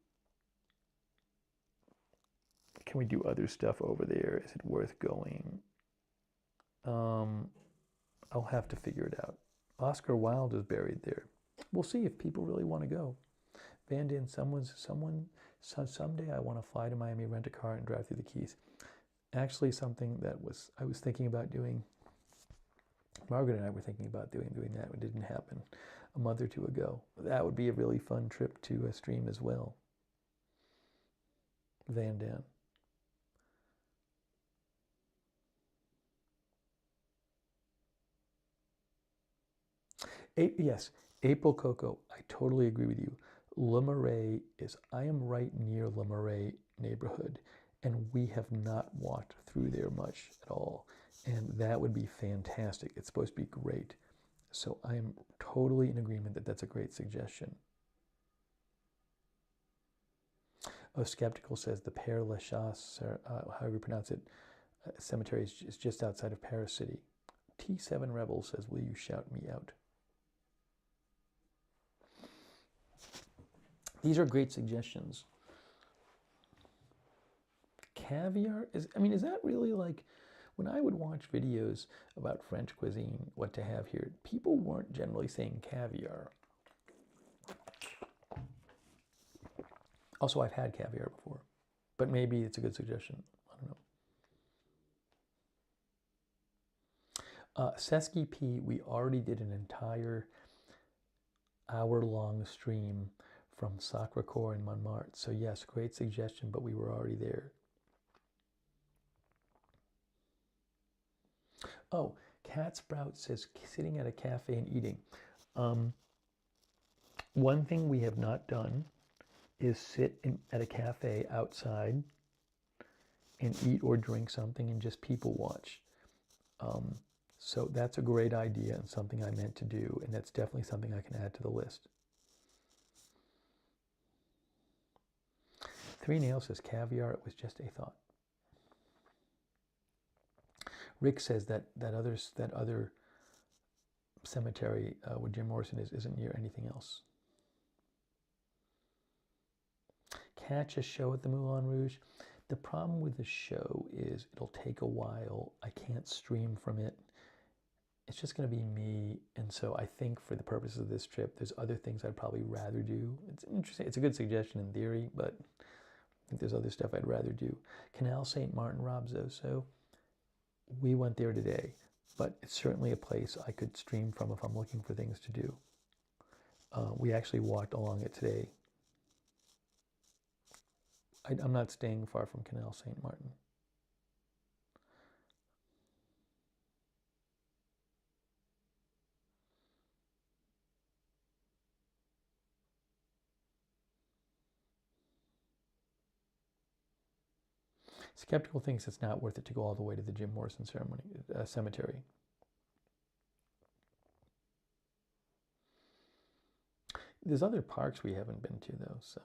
can we do other stuff over there? Is it worth going? I'll have to figure it out. Oscar Wilde is buried there. We'll see if people really want to go. Van Dan, someday I want to fly to Miami, rent a car, and drive through the Keys. Actually, something that I was thinking about doing. Margaret and I were thinking about doing that. It didn't happen a month or two ago. That would be a really fun trip to stream as well. Van Dan. Yes, April Coco. I totally agree with you. Le Marais I am right near Le Marais neighborhood, and we have not walked through there much at all. And that would be fantastic. It's supposed to be great. So I am totally in agreement that that's a great suggestion. Oh, Skeptical says the Père Lachaise, however you pronounce it, cemetery is just outside of Paris City. T7 Rebel says, will you shout me out? These are great suggestions. Caviar is that really like, when I would watch videos about French cuisine, what to have here, people weren't generally saying caviar. Also, I've had caviar before, but maybe it's a good suggestion. I don't know. Sesky P, we already did an entire hour-long stream from Sacré-Cœur in Montmartre. So yes, great suggestion, but we were already there. Oh, Cat Sprout says sitting at a cafe and eating. One thing we have not done is sit at a cafe outside and eat or drink something and just people watch. So that's a great idea and something I meant to do, and that's definitely something I can add to the list. Three Nails says caviar, it was just a thought. Rick says that other cemetery where Jim Morrison isn't near anything else. Catch a show at the Moulin Rouge. The problem with the show is it'll take a while. I can't stream from it. It's just going to be me, and so I think for the purposes of this trip, there's other things I'd probably rather do. It's interesting. It's a good suggestion in theory, but I think there's other stuff I'd rather do. Canal St. Martin, Rob Zoso. We went there today, but it's certainly a place I could stream from if I'm looking for things to do. We actually walked along it today. I'm not staying far from Canal St. Martin. Skeptical thinks it's not worth it to go all the way to the Jim Morrison cemetery. There's other parks we haven't been to, though, so.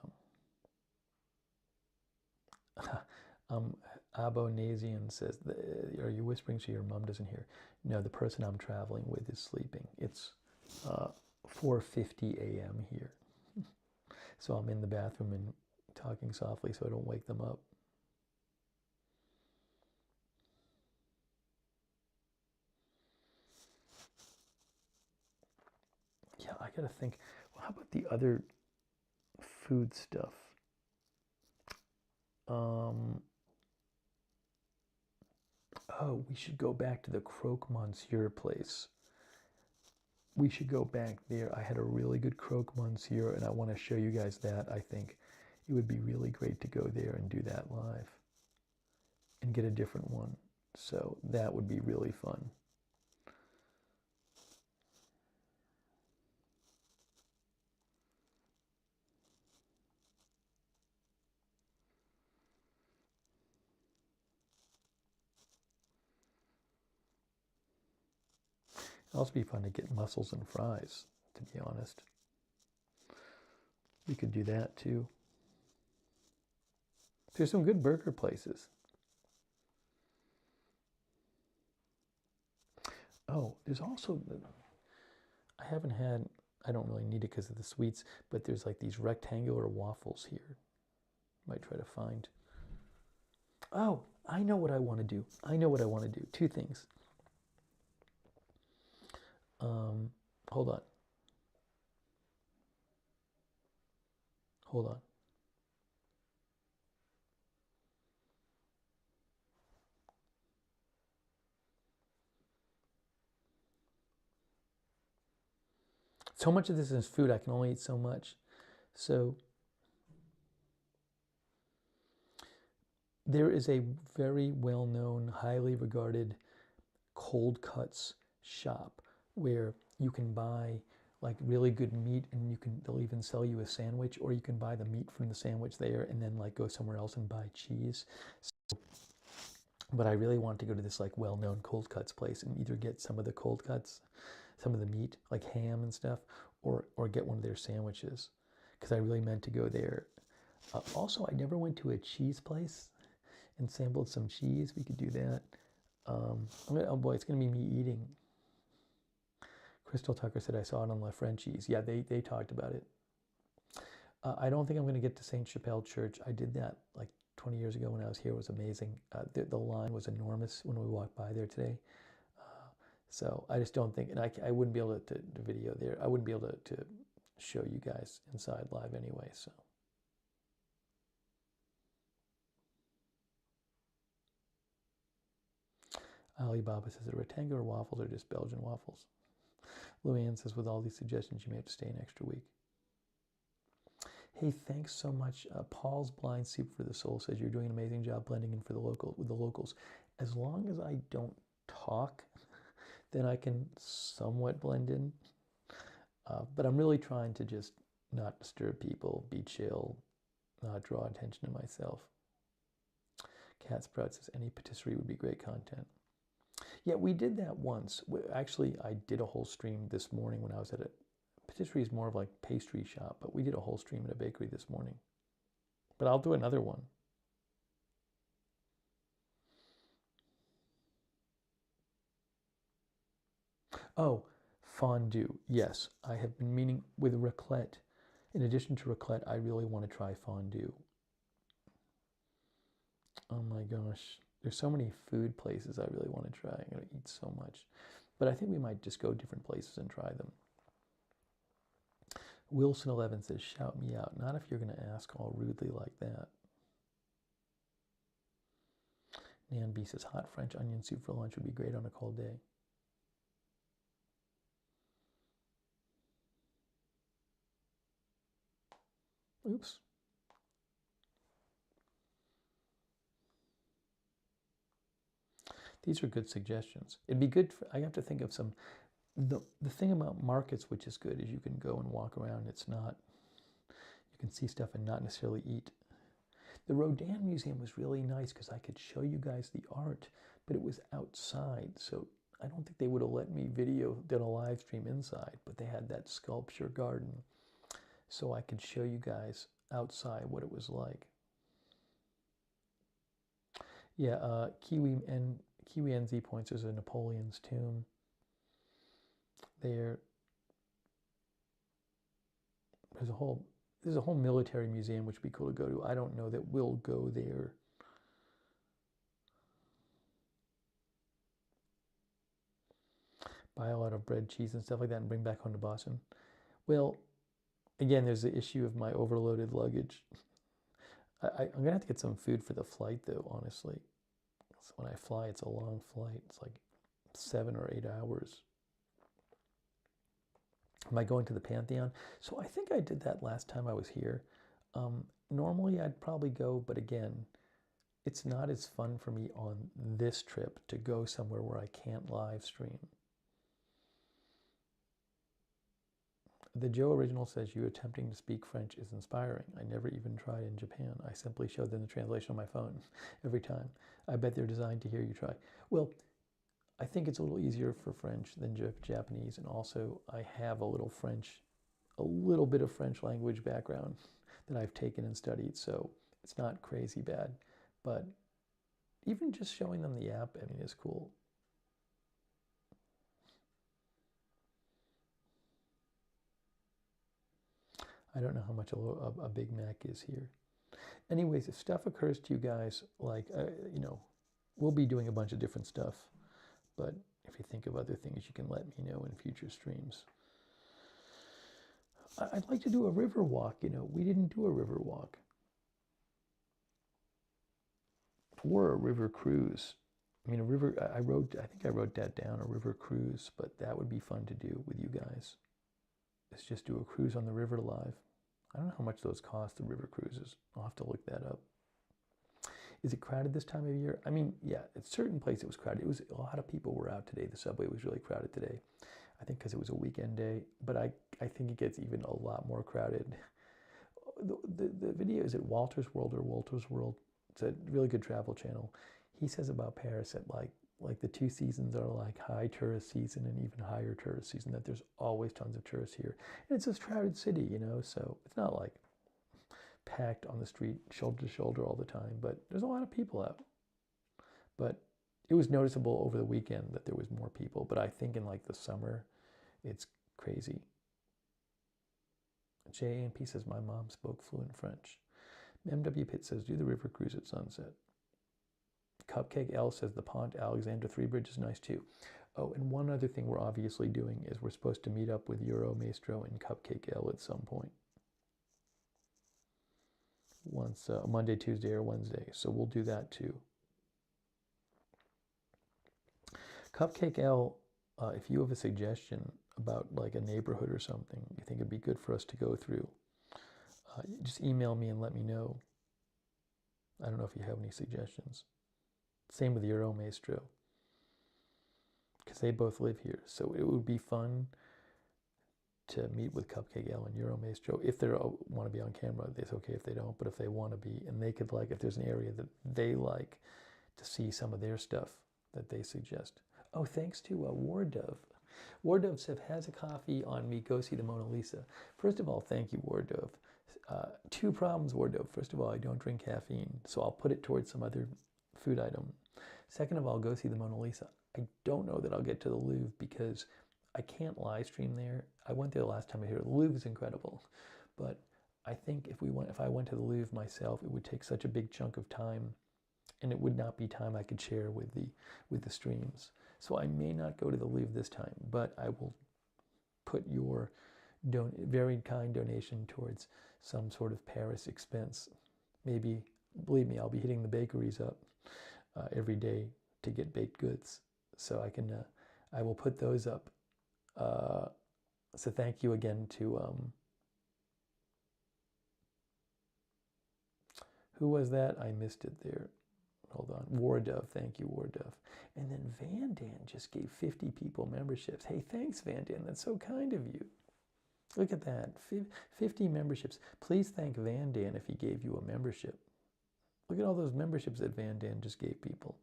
Abonasian says, are you whispering so your mom doesn't hear? No, the person I'm traveling with is sleeping. It's 4:50 a.m. here. So I'm in the bathroom and talking softly so I don't wake them up. Yeah, I gotta think. Well, how about the other food stuff? Oh, we should go back to the Croque Monsieur place. We should go back there. I had a really good Croque Monsieur, and I want to show you guys that. I think it would be really great to go there and do that live and get a different one. So that would be really fun. It'd also be fun to get mussels and fries, to be honest. We could do that too. There's some good burger places. Oh, there's also, I don't really need it because of the sweets, but there's like these rectangular waffles here. Might try to find. Oh, I know what I want to do. Two things. Hold on. So much of this is food. I can only eat so much. So there is a very well-known, highly regarded cold cuts shop where you can buy like really good meat, and they'll even sell you a sandwich, or you can buy the meat from the sandwich there and then like go somewhere else and buy cheese. So, but I really want to go to this like well-known cold cuts place and either get some of the cold cuts, some of the meat like ham and stuff, or get one of their sandwiches, because I really meant to go there. Also, I never went to a cheese place and sampled some cheese. We could do that. Oh boy, it's gonna be me eating. Crystal Tucker said I saw it on La Frenchies. Yeah, they talked about it. I don't think I'm going to get to St. Chapelle Church. I did that like 20 years ago when I was here. It was amazing. The line was enormous when we walked by there today. So I just don't think, and I wouldn't be able to video there. I wouldn't be able to show you guys inside live anyway. So. Alibaba says, are rectangular waffles or just Belgian waffles? Luann says, with all these suggestions, you may have to stay an extra week. Hey, thanks so much. Paul's Blind Soup for the Soul says, you're doing an amazing job blending in with the locals. As long as I don't talk, then I can somewhat blend in. But I'm really trying to just not disturb people, be chill, not draw attention to myself. Cat Sprout says, any patisserie would be great content. Yeah, we did that once. Actually, I did a whole stream this morning when I was at a patisserie is more of like pastry shop, but we did a whole stream at a bakery this morning. But I'll do another one. Oh, fondue. Yes, I have been meaning with raclette. In addition to raclette, I really want to try fondue. Oh my gosh. There's so many food places I really want to try. I'm going to eat so much. But I think we might just go different places and try them. Wilson 11 says, shout me out. Not if you're going to ask all rudely like that. Nan B says, hot French onion soup for lunch would be great on a cold day. Oops. These are good suggestions. It'd be good, I have to think of some, the thing about markets which is good is you can go and walk around. It's not, you can see stuff and not necessarily eat. The Rodin Museum was really nice because I could show you guys the art, but it was outside. So I don't think they would have let me did a live stream inside, but they had that sculpture garden. So I could show you guys outside what it was like. Yeah, Kiwi NZ points there's a Napoleon's tomb there. There's a whole military museum which would be cool to go to. I don't know that we'll go there. Buy a lot of bread, cheese, and stuff like that and bring back home to Boston. Well, again, there's the issue of my overloaded luggage. I'm going to have to get some food for the flight, though, honestly. So when I fly, it's a long flight. It's like 7 or 8 hours. Am I going to the Pantheon? So I think I did that last time I was here. Normally, I'd probably go, but again, it's not as fun for me on this trip to go somewhere where I can't live stream. The Joe Original says, you attempting to speak French is inspiring. I never even tried in Japan. I simply showed them the translation on my phone every time. I bet they're designed to hear you try. Well, I think it's a little easier for French than Japanese, and also I have a little bit of French language background that I've taken and studied, so it's not crazy bad. But even just showing them the app, I mean, is cool. I don't know how much a Big Mac is here. Anyways, if stuff occurs to you guys, like, we'll be doing a bunch of different stuff. But if you think of other things, you can let me know in future streams. I'd like to do a river walk. We didn't do a river walk. Or a river cruise. I mean, I think I wrote that down, a river cruise, but that would be fun to do with you guys. Let's just do a cruise on the river live. I don't know how much those cost, the river cruises. I'll have to look that up. Is it crowded this time of year? I mean, yeah, at certain places it was crowded. A lot of people were out today. The subway was really crowded today. I think because it was a weekend day, but I think it gets even a lot more crowded. The video is at Walter's World or Walter's World. It's a really good travel channel. He says about Paris that like the 2 seasons are like high tourist season and even higher tourist season, that there's always tons of tourists here. And it's a crowded city, you know, so it's not like packed on the street shoulder to shoulder all the time, but there's a lot of people out. But it was noticeable over the weekend that there was more people, but I think in like the summer, it's crazy. JAMP says, my mom spoke fluent French. MW Pitt says, do the river cruise at sunset. Cupcake L says, the Pont Alexander 3 Bridge is nice too. Oh, and one other thing we're obviously doing is we're supposed to meet up with Euro Maestro and Cupcake L at some point. Once Monday, Tuesday, or Wednesday. So we'll do that too. Cupcake L, if you have a suggestion about like a neighborhood or something you think it'd be good for us to go through, just email me and let me know. I don't know if you have any suggestions. Same with Euro Maestro, because they both live here. So it would be fun to meet with Cupcake L and Euro Maestro. If they want to be on camera, it's okay if they don't, but if they want to be, and they could like, if there's an area that they like to see some of their stuff that they suggest. Oh, thanks to War Dove. War Dove said, has a coffee on me, go see the Mona Lisa. First of all, thank you, War Dove. 2 problems, War Dove. First of all, I don't drink caffeine, so I'll put it towards some other food item. Second of all, go see the Mona Lisa. I don't know that I'll get to the Louvre because I can't live stream there. I went there the last time I here. The Louvre is incredible, but I think if I went to the Louvre myself, it would take such a big chunk of time, and it would not be time I could share with the streams. So I may not go to the Louvre this time, but I will put your very kind donation towards some sort of Paris expense. Maybe, believe me, I'll be hitting the bakeries up every day to get baked goods, so I will put those up. So thank you again to who was that? I missed it there. Hold on. War Dove. Thank you, War Dove. And then Van Dan just gave 50 people memberships. Hey, thanks, Van Dan. That's so kind of you. Look at that. 50 memberships. Please thank Van Dan if he gave you a membership. Look at all those memberships that Van Dan just gave people.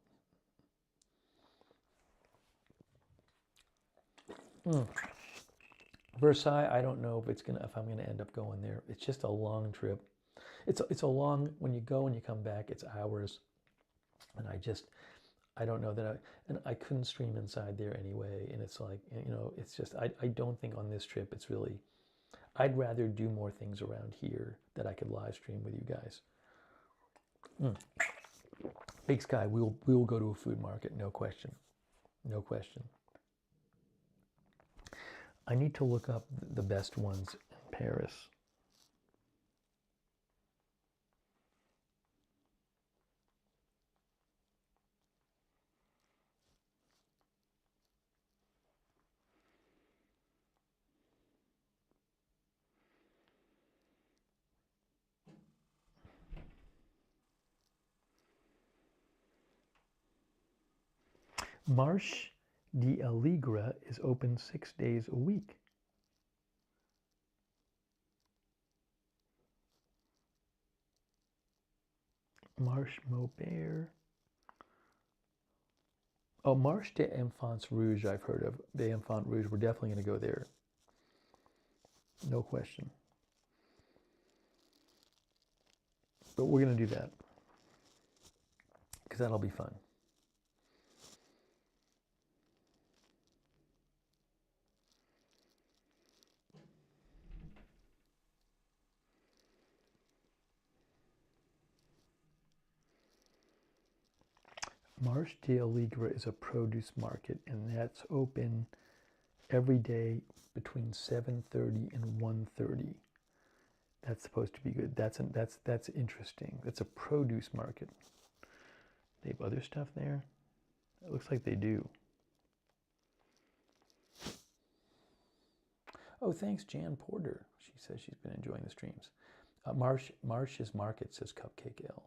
Versailles, I don't know if I'm gonna end up going there. It's just a long trip. It's a long, when you go and you come back, it's hours. And I don't know that and I couldn't stream inside there anyway. And it's like, you know, it's just, I don't think on this trip it's really, I'd rather do more things around here that I could live stream with you guys. Big Sky, we will go to a food market, no question. No question. I need to look up the best ones in Paris. Marche d'Aligre is open 6 days a week. Marche Maubert. Oh, Marche des Enfants Rouges I've heard of. Des Enfants Rouges, we're definitely going to go there. No question. But we're going to do that, because that'll be fun. Marche d'Aligre is a produce market, and that's open every day between 7:30 and 1:30. That's supposed to be good. That's interesting. That's a produce market. They have other stuff there? It looks like they do. Oh, thanks, Jan Porter. She says she's been enjoying the streams. Marsh's Market, says Cupcake L.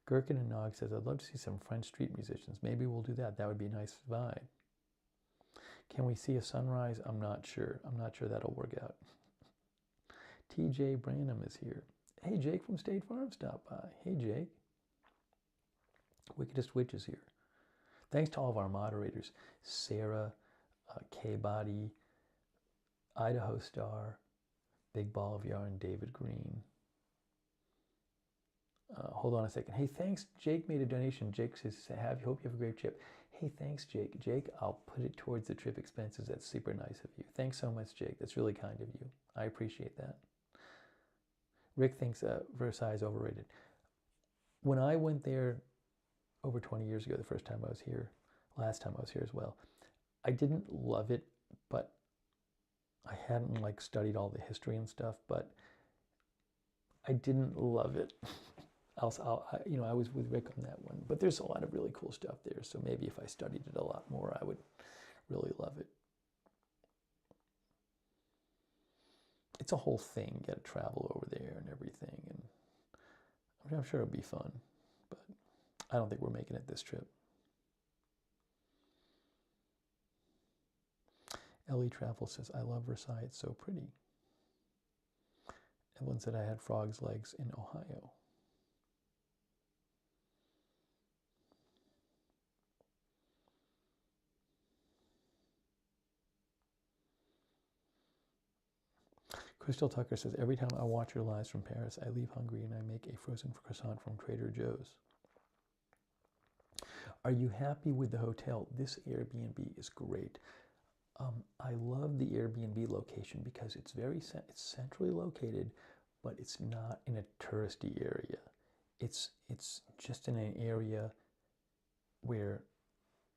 Gherkin and Nog says, I'd love to see some French street musicians. Maybe we'll do that. That would be a nice vibe. Can we see a sunrise? I'm not sure. I'm not sure that'll work out. TJ Branham is here. Hey, Jake from State Farm stopped by. Hey, Jake. Wickedest Witch is here. Thanks to all of our moderators. Sarah, K-Body, Idaho Star, Big Ball of Yarn, David Green. Hold on a second. Hey, thanks. Jake made a donation. Jake says, hope you have a great trip. Hey, thanks, Jake. Jake, I'll put it towards the trip expenses. That's super nice of you. Thanks so much, Jake. That's really kind of you. I appreciate that. Rick thinks Versailles is overrated. When I went there over 20 years ago, the first time I was here, last time I was here as well, I didn't love it, but I hadn't like studied all the history and stuff, but I didn't love it. I was with Rick on that one, but there's a lot of really cool stuff there. So maybe if I studied it a lot more, I would really love it. It's a whole thing. You got to travel over there and everything, and I'm sure it'll be fun, but I don't think we're making it this trip. Ellie Travel says, I love Versailles. It's so pretty. Evelyn said I had frog's legs in Ohio. Crystal Tucker says, every time I watch your lives from Paris, I leave hungry and I make a frozen croissant from Trader Joe's. Are you happy with the hotel? This Airbnb is great. I love the Airbnb location because it's it's centrally located, but it's not in a touristy area. It's just in an area where,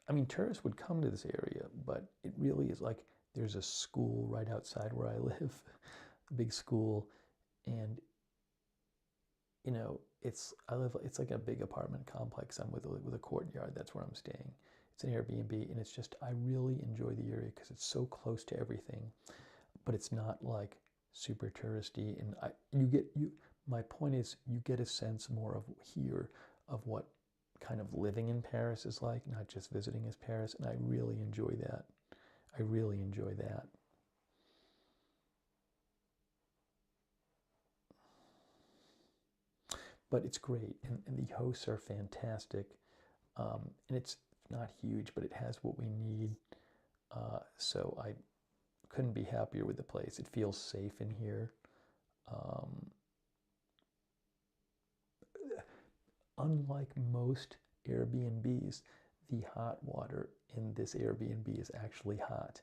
I mean, tourists would come to this area, but it really is like there's a school right outside where I live, a big school, and you know, it's like a big apartment complex. I'm with a courtyard. That's where I'm staying. It's an Airbnb, and it's just, I really enjoy the area because it's so close to everything, but it's not like super touristy. And my point is, you get a sense more of here of what kind of living in Paris is like, not just visiting as Paris. And I really enjoy that. I really enjoy that. But it's great, and the hosts are fantastic, and it's not huge, but it has what we need, so I couldn't be happier with the place. It feels safe in here. Unlike most Airbnbs, the hot water in this Airbnb is actually hot.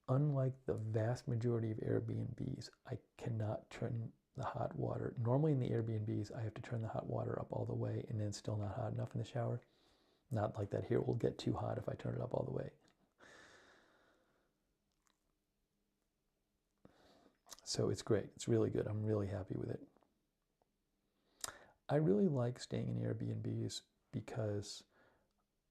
Unlike the vast majority of Airbnbs, I cannot turn the hot water. Normally in the Airbnbs, I have to turn the hot water up all the way, and then it's still not hot enough in the shower. Not like that here. It will get too hot if I turn it up all the way. So it's great. It's really good. I'm really happy with it. I really like staying in Airbnbs because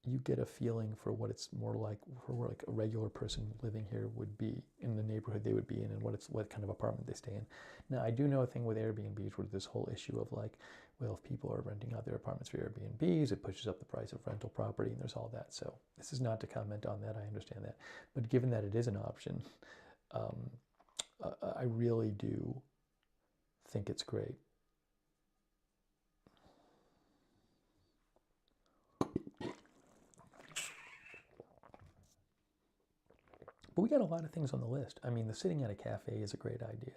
you get a feeling for what it's more like, for like a regular person living here would be, in the neighborhood they would be in, and what kind of apartment they stay in. Now, I do know a thing with Airbnbs where this whole issue of like, well, if people are renting out their apartments for Airbnbs, it pushes up the price of rental property, and there's all that. So this is not to comment on that. I understand that. But given that it is an option, I really do think it's great. But we got a lot of things on the list. I mean, the sitting at a cafe is a great idea.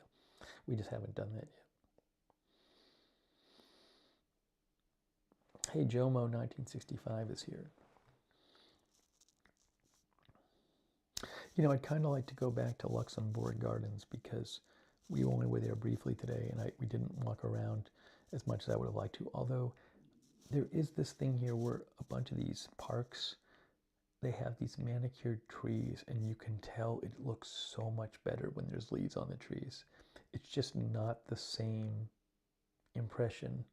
We just haven't done that yet. Hey, Jomo 1965 is here. You know, I'd kind of like to go back to Luxembourg Gardens because we only were there briefly today, and we didn't walk around as much as I would have liked to. Although there is this thing here where a bunch of these parks, they have these manicured trees, and you can tell it looks so much better when there's leaves on the trees. It's just not the same impression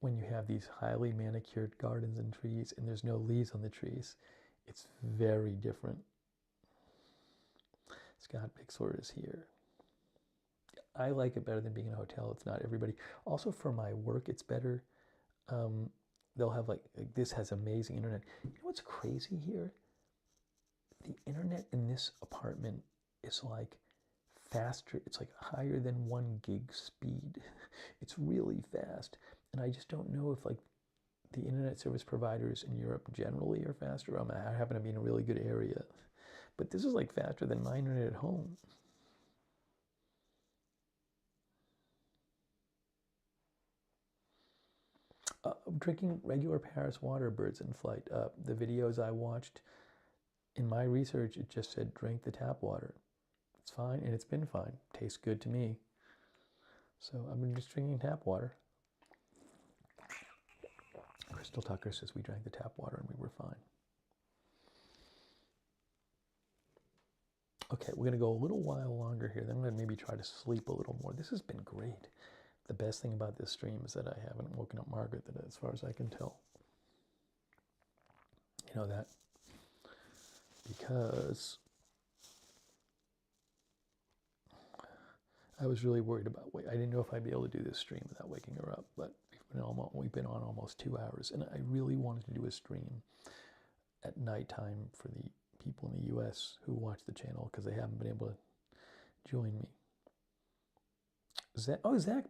when you have these highly manicured gardens and trees and there's no leaves on the trees. It's very different. Scott Bixler is here. I like it better than being in a hotel. It's not everybody. Also for my work, it's better. They'll have like this has amazing internet. You know what's crazy here? the internet in this apartment is like faster. It's like higher than 1 gig speed. It's really fast. And I just don't know if like the internet service providers in Europe generally are faster. I happen to be in a really good area. But this is like faster than my internet at home. Drinking regular Paris water, birds in flight. The videos I watched, in my research, it just said drink the tap water. It's fine, and it's been fine. Tastes good to me. So I've been just drinking tap water. Crystal Tucker says we drank the tap water and we were fine. Okay, we're going to go a little while longer here. Then I'm going to maybe try to sleep a little more. This has been great. The best thing about this stream is that I haven't woken up Margaret, that as far as I can tell. You know that? Because I was really worried about, I didn't know if I'd be able to do this stream without waking her up, but we've been on almost 2 hours, and I really wanted to do a stream at nighttime for the people in the US who watch the channel, because they haven't been able to join me. Zach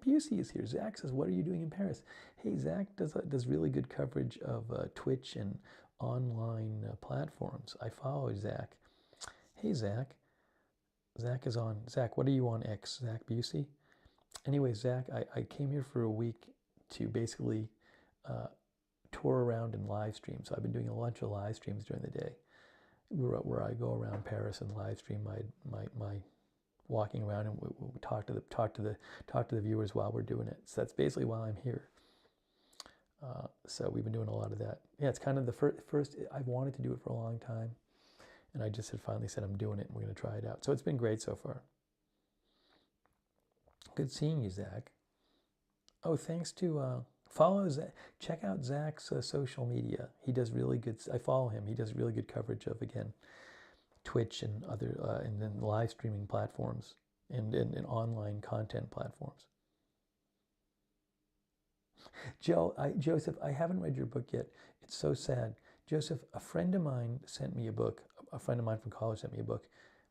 Busey is here. Zach says, what are you doing in Paris? Hey, Zach does really good coverage of Twitch and online platforms. I follow Zach. Hey, Zach. Zach is on. Zach, what are you on X? Zach Busey? Anyway, Zach, I came here for a week to basically tour around and live stream. So I've been doing a bunch of live streams during the day where I go around Paris and live stream my walking around, and we talk to the viewers while we're doing it. So that's basically why I'm here. So we've been doing a lot of that. Yeah, it's kind of the first. I've wanted to do it for a long time, and I just had finally said I'm doing it, and we're going to try it out. So it's been great so far. Good seeing you, Zach. Oh, thanks to follow Zach. Check out Zach's social media. He does really good. I follow him. He does really good coverage of, again, Twitch and other and then live streaming platforms and online content platforms. Joseph, I haven't read your book yet. It's so sad. Joseph, a friend of mine sent me a book. A friend of mine from college sent me a book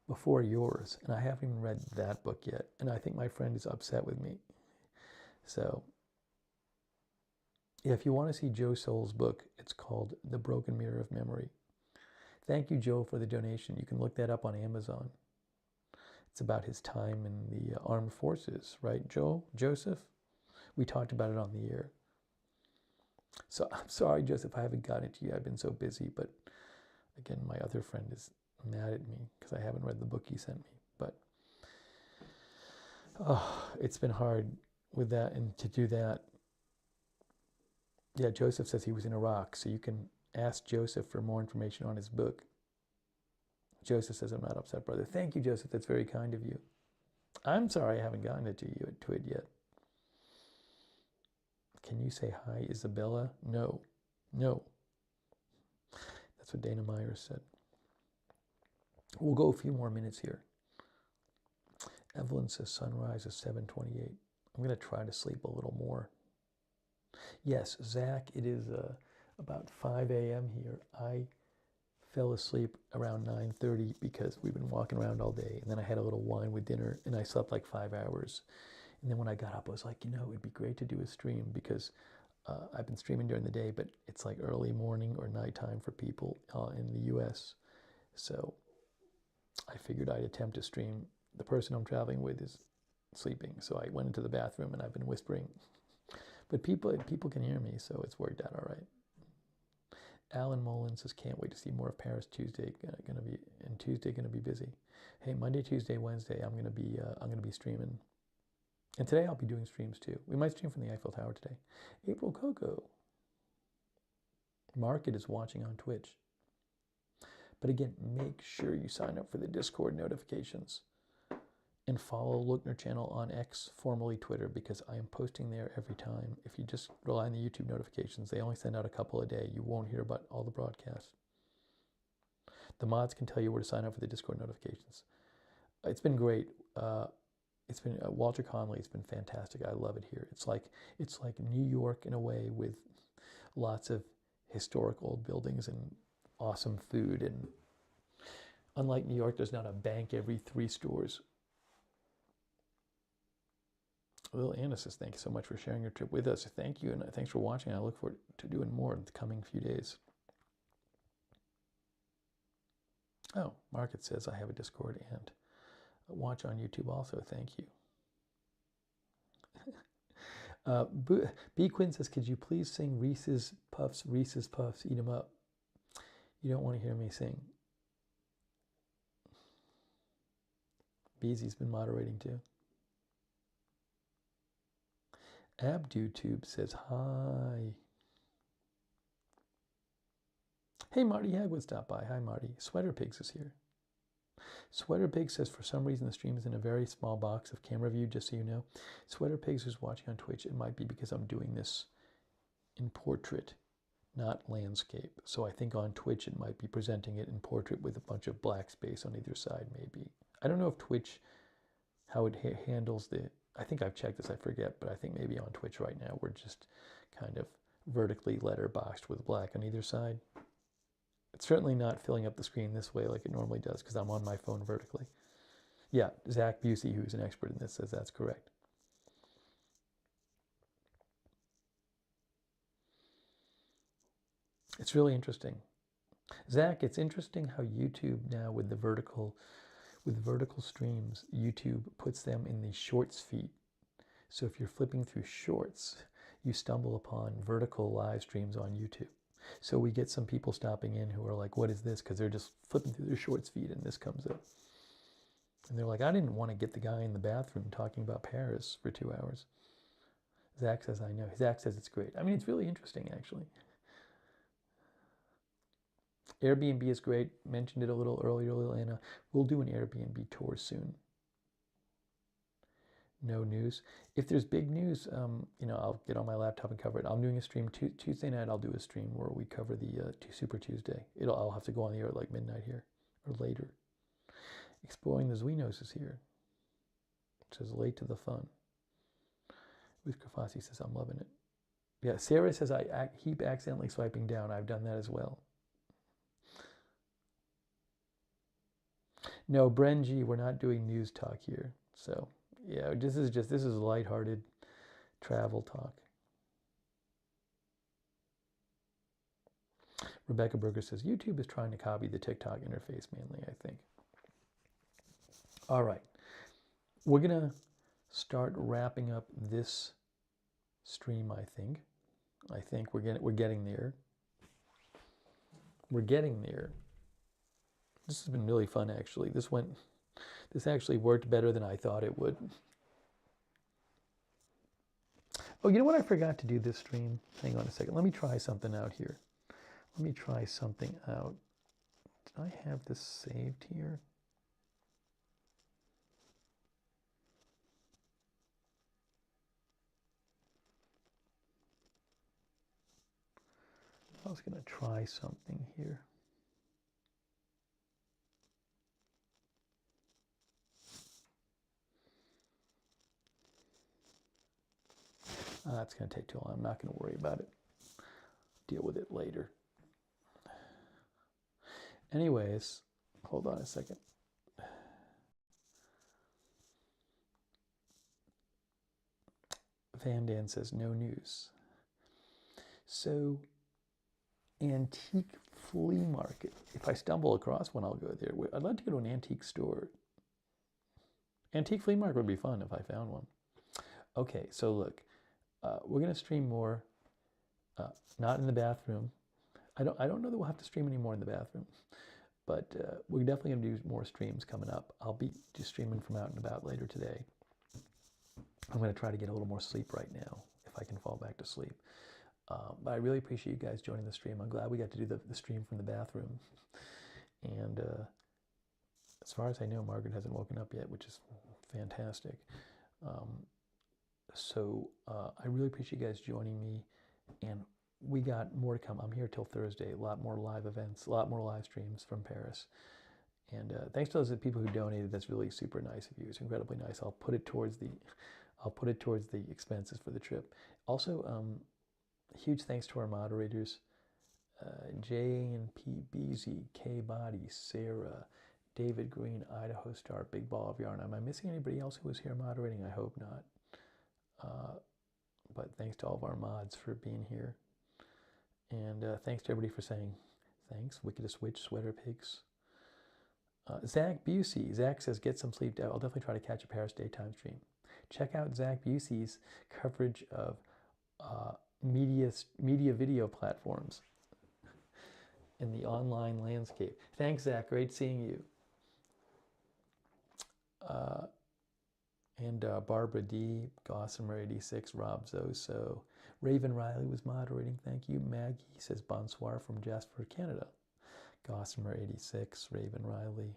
before yours, and I haven't even read that book yet. And I think my friend is upset with me. So, yeah, if you want to see Joe Soul's book, it's called The Broken Mirror of Memory. Thank you, Joe, for the donation. You can look that up on Amazon. It's about his time in the armed forces, right, Joseph? We talked about it on the air. So I'm sorry, Joseph, I haven't gotten it to you. I've been so busy, but again, my other friend is mad at me because I haven't read the book he sent me. But it's been hard with that and to do that. Yeah, Joseph says he was in Iraq, so you can ask Joseph for more information on his book. Joseph says, I'm not upset, brother. Thank you, Joseph. That's very kind of you. I'm sorry I haven't gotten it to it yet. Can you say hi, Isabella? No. That's what Dana Myers said. We'll go a few more minutes here. Evelyn says sunrise is 7:28. I'm going to try to sleep a little more. Yes, Zach, it is about 5 a.m. here. I fell asleep around 9:30 because we've been walking around all day. And then I had a little wine with dinner, and I slept like 5 hours. And then when I got up, I was like, it'd be great to do a stream because I've been streaming during the day, but it's like early morning or nighttime for people in the U.S. So I figured I'd attempt to stream. The person I'm traveling with is sleeping, so I went into the bathroom and I've been whispering. But people can hear me, so it's worked out all right. Alan Mullen says, can't wait to see more of Paris. Tuesday gonna be busy. Hey, Monday, Tuesday, Wednesday, I'm gonna be streaming. And today I'll be doing streams too. We might stream from the Eiffel Tower today. April Coco. Market is watching on Twitch. But again, make sure you sign up for the Discord notifications and follow Lookner channel on X, formerly Twitter, because I am posting there every time. If you just rely on the YouTube notifications, they only send out a couple a day. You won't hear about all the broadcasts. The mods can tell you where to sign up for the Discord notifications. It's been great. It's been Walter Conley. It's been fantastic. I love it here. It's like New York in a way, with lots of historic old buildings and awesome food. And Unlike New York, there's not a bank every 3 stores. Lil Anna says, thank you so much for sharing your trip with us. Thank you, and thanks for watching. I look forward to doing more in the coming few days. Oh, Market says, I have a Discord and watch on YouTube also. Thank you. B. Quinn says, could you please sing Reese's Puffs, eat 'em up? You don't want to hear me sing. Beezy's been moderating too. AbduTube says, hi. Hey, Marty Hagwood stopped by. Hi, Marty. Sweater Pigs is here. Sweater Pigs says, for some reason the stream is in a very small box of camera view, just so you know. Sweater Pigs is watching on Twitch. It might be because I'm doing this in portrait, not landscape. So I think on Twitch it might be presenting it in portrait with a bunch of black space on either side, maybe. I don't know if Twitch, how it handles the, I think I've checked this, I forget, but I think maybe on Twitch right now we're just kind of vertically letterboxed with black on either side. It's certainly not filling up the screen this way like it normally does because I'm on my phone vertically. Yeah, Zach Busey, who's an expert in this, says that's correct. It's really interesting. Zach, it's interesting how YouTube now with vertical streams, YouTube puts them in the shorts feed. So if you're flipping through shorts, you stumble upon vertical live streams on YouTube. So we get some people stopping in who are like, what is this? Because they're just flipping through their shorts feed and this comes up. And they're like, I didn't want to get the guy in the bathroom talking about Paris for 2 hours. Zach says, I know. Zach says it's great. I mean, it's really interesting, actually. Airbnb is great. Mentioned it a little earlier, Lana. We'll do an Airbnb tour soon. No news. If there's big news, I'll get on my laptop and cover it. I'm doing a stream Tuesday night. I'll do a stream where we cover the Super Tuesday. I'll have to go on the air at like midnight here or later. Exploring the Zuinos is here. It says late to the fun. Ruth Kafasi says I'm loving it. Yeah, Sarah says I keep accidentally swiping down. I've done that as well. No, Brenji, we're not doing news talk here. So yeah, this is lighthearted travel talk. Rebecca Berger says YouTube is trying to copy the TikTok interface mainly, I think. All right, we're gonna start wrapping up this stream. I think we're getting there. We're getting there. This has been really fun, actually. This actually worked better than I thought it would. Oh, you know what I forgot to do this stream? Hang on a second. Let me try something out here. Let me try something out. Did I have this saved here? I was going to try something here. That's going to take too long. I'm not going to worry about it. Deal with it later. Anyways, hold on a second. Van Dan says no news. So, antique flea market. If I stumble across one, I'll go there. I'd like to go to an antique store. Antique flea market would be fun if I found one. Okay, so look. We're going to stream more, not in the bathroom. I don't know that we'll have to stream anymore in the bathroom, but we're definitely going to do more streams coming up. I'll be just streaming from out and about later today. I'm going to try to get a little more sleep right now, if I can fall back to sleep. But I really appreciate you guys joining the stream. I'm glad we got to do the stream from the bathroom. And as far as I know, Margaret hasn't woken up yet, which is fantastic. So I really appreciate you guys joining me, and we got more to come. I'm here till Thursday. A lot more live events, a lot more live streams from Paris. And thanks to those people who donated. That's really super nice of you. It's incredibly nice. I'll put it towards the expenses for the trip. Also, huge thanks to our moderators, J and P, BZ, K Body, Sarah, David Green, Idaho Star, Big Ball of Yarn. Am I missing anybody else who was here moderating? I hope not. But thanks to all of our mods for being here. And thanks to everybody for saying thanks. Wickedest Witch, Sweater Pigs. Zach Busey. Zach says, get some sleep. I'll definitely try to catch a Paris daytime stream. Check out Zach Busey's coverage of media video platforms in the online landscape. Thanks, Zach. Great seeing you. And Barbara D, Gossamer 86, Rob Zoso. Raven Riley was moderating. Thank you. Maggie says bonsoir from Jasper, Canada. Gossamer 86, Raven Riley.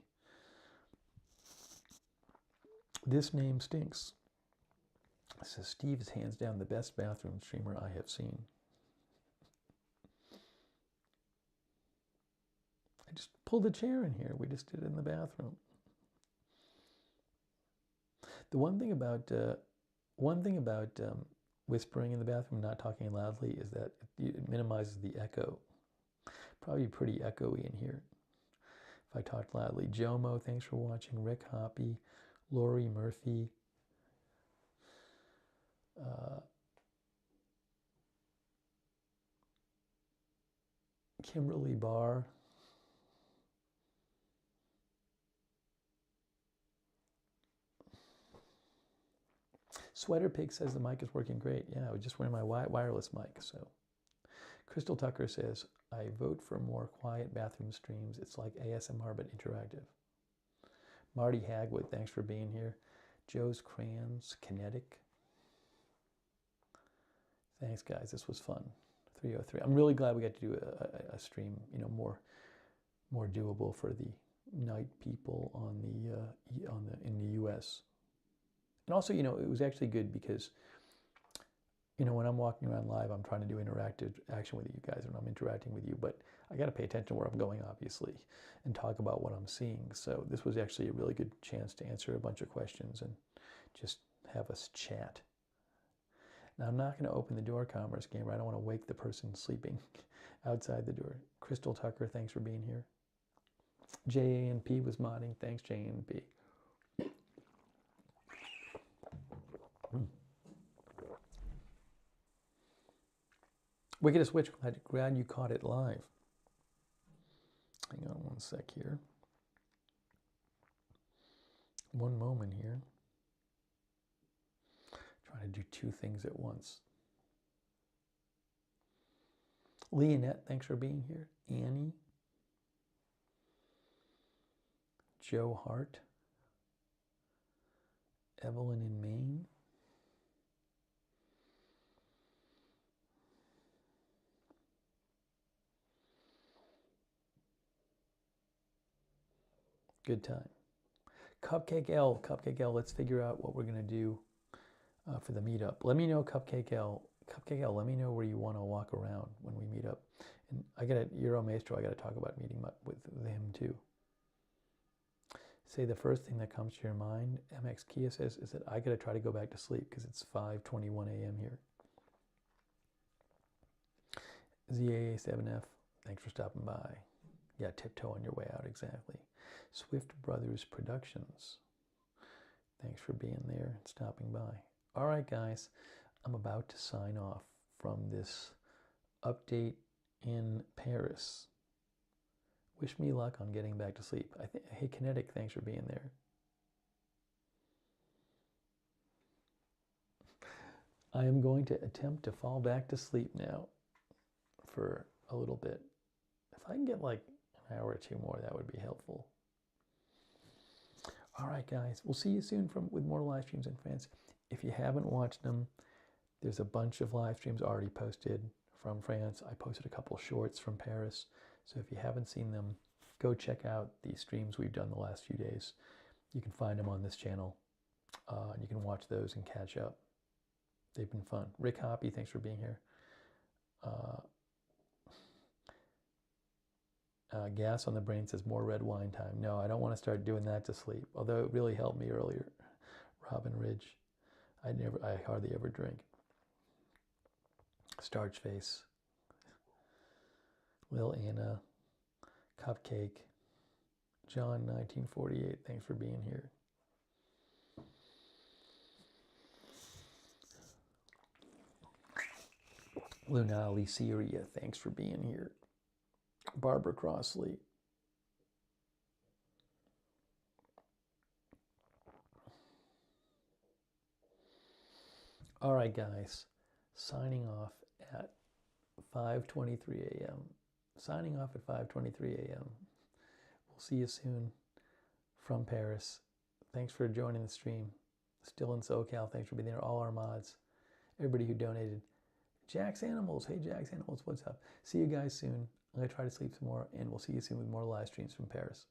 This name stinks. Says Steve is hands down the best bathroom streamer I have seen. I just pulled a chair in here. We just did it in the bathroom. The one thing about whispering in the bathroom, not talking loudly, is that it minimizes the echo. Probably pretty echoey in here if I talked loudly. Jomo, thanks for watching. Rick Hoppy, Lori Murphy, Kimberly Barr. Sweater Pig says the mic is working great. Yeah, I was just wearing my wireless mic. So, Crystal Tucker says, I vote for more quiet bathroom streams. It's like ASMR but interactive. Marty Hagwood, thanks for being here. Joe's Crayons, Kinetic. Thanks, guys. This was fun. 303. I'm really glad we got to do a stream, more doable for the night people in the U.S. And also, it was actually good because, when I'm walking around live, I'm trying to do interactive action with you guys and I'm interacting with you, but I got to pay attention to where I'm going, obviously, and talk about what I'm seeing. So this was actually a really good chance to answer a bunch of questions and just have us chat. Now, I'm not going to open the door, Commerce Gamer. I don't want to wake the person sleeping outside the door. Crystal Tucker, thanks for being here. JANP was modding. Thanks, JANP. Wickedest Witch, glad you caught it live. Hang on one sec here. One moment here. Trying to do two things at once. Leonette, thanks for being here. Annie. Joe Hart. Evelyn in Maine. Good time. Cupcake L, let's figure out what we're going to do for the meetup. Let me know, Cupcake L, let me know where you want to walk around when we meet up. And I got a Euro Maestro, I got to talk about meeting up with him too. Say the first thing that comes to your mind, MX Kia says, is that I got to try to go back to sleep because it's 5:21 a.m. here. ZAA7F, thanks for stopping by. Yeah, tiptoe on your way out, exactly. Swift Brothers Productions, thanks for being there and stopping by. All right, guys, I'm about to sign off from this update in Paris. Wish me luck on getting back to sleep. Hey, Kinetic, thanks for being there. I am going to attempt to fall back to sleep now for a little bit. If I can get like an hour or two more, that would be helpful. All right, guys, we'll see you soon with more live streams in France. If you haven't watched them, there's a bunch of live streams already posted from France. I posted a couple shorts from Paris. So if you haven't seen them, go check out the streams we've done the last few days. You can find them on this channel. And you can watch those and catch up. They've been fun. Rick Hoppy, thanks for being here. Gas on the Brain says more red wine time. No, I don't want to start doing that to sleep, although it really helped me earlier. Robin Ridge. I hardly ever drink. Starch Face. Lil Anna. Cupcake. John 1948, thanks for being here. Lunali Syria, thanks for being here. Barbara Crossley. All right, guys, signing off at 5:23 a.m. Signing off at 5:23 a.m. We'll see you soon from Paris. Thanks for joining the stream. Still in SoCal, thanks for being there. All our mods, everybody who donated. Jack's Animals, hey Jack's Animals, what's up? See you guys soon. I'm gonna try to sleep some more, and we'll see you soon with more live streams from Paris.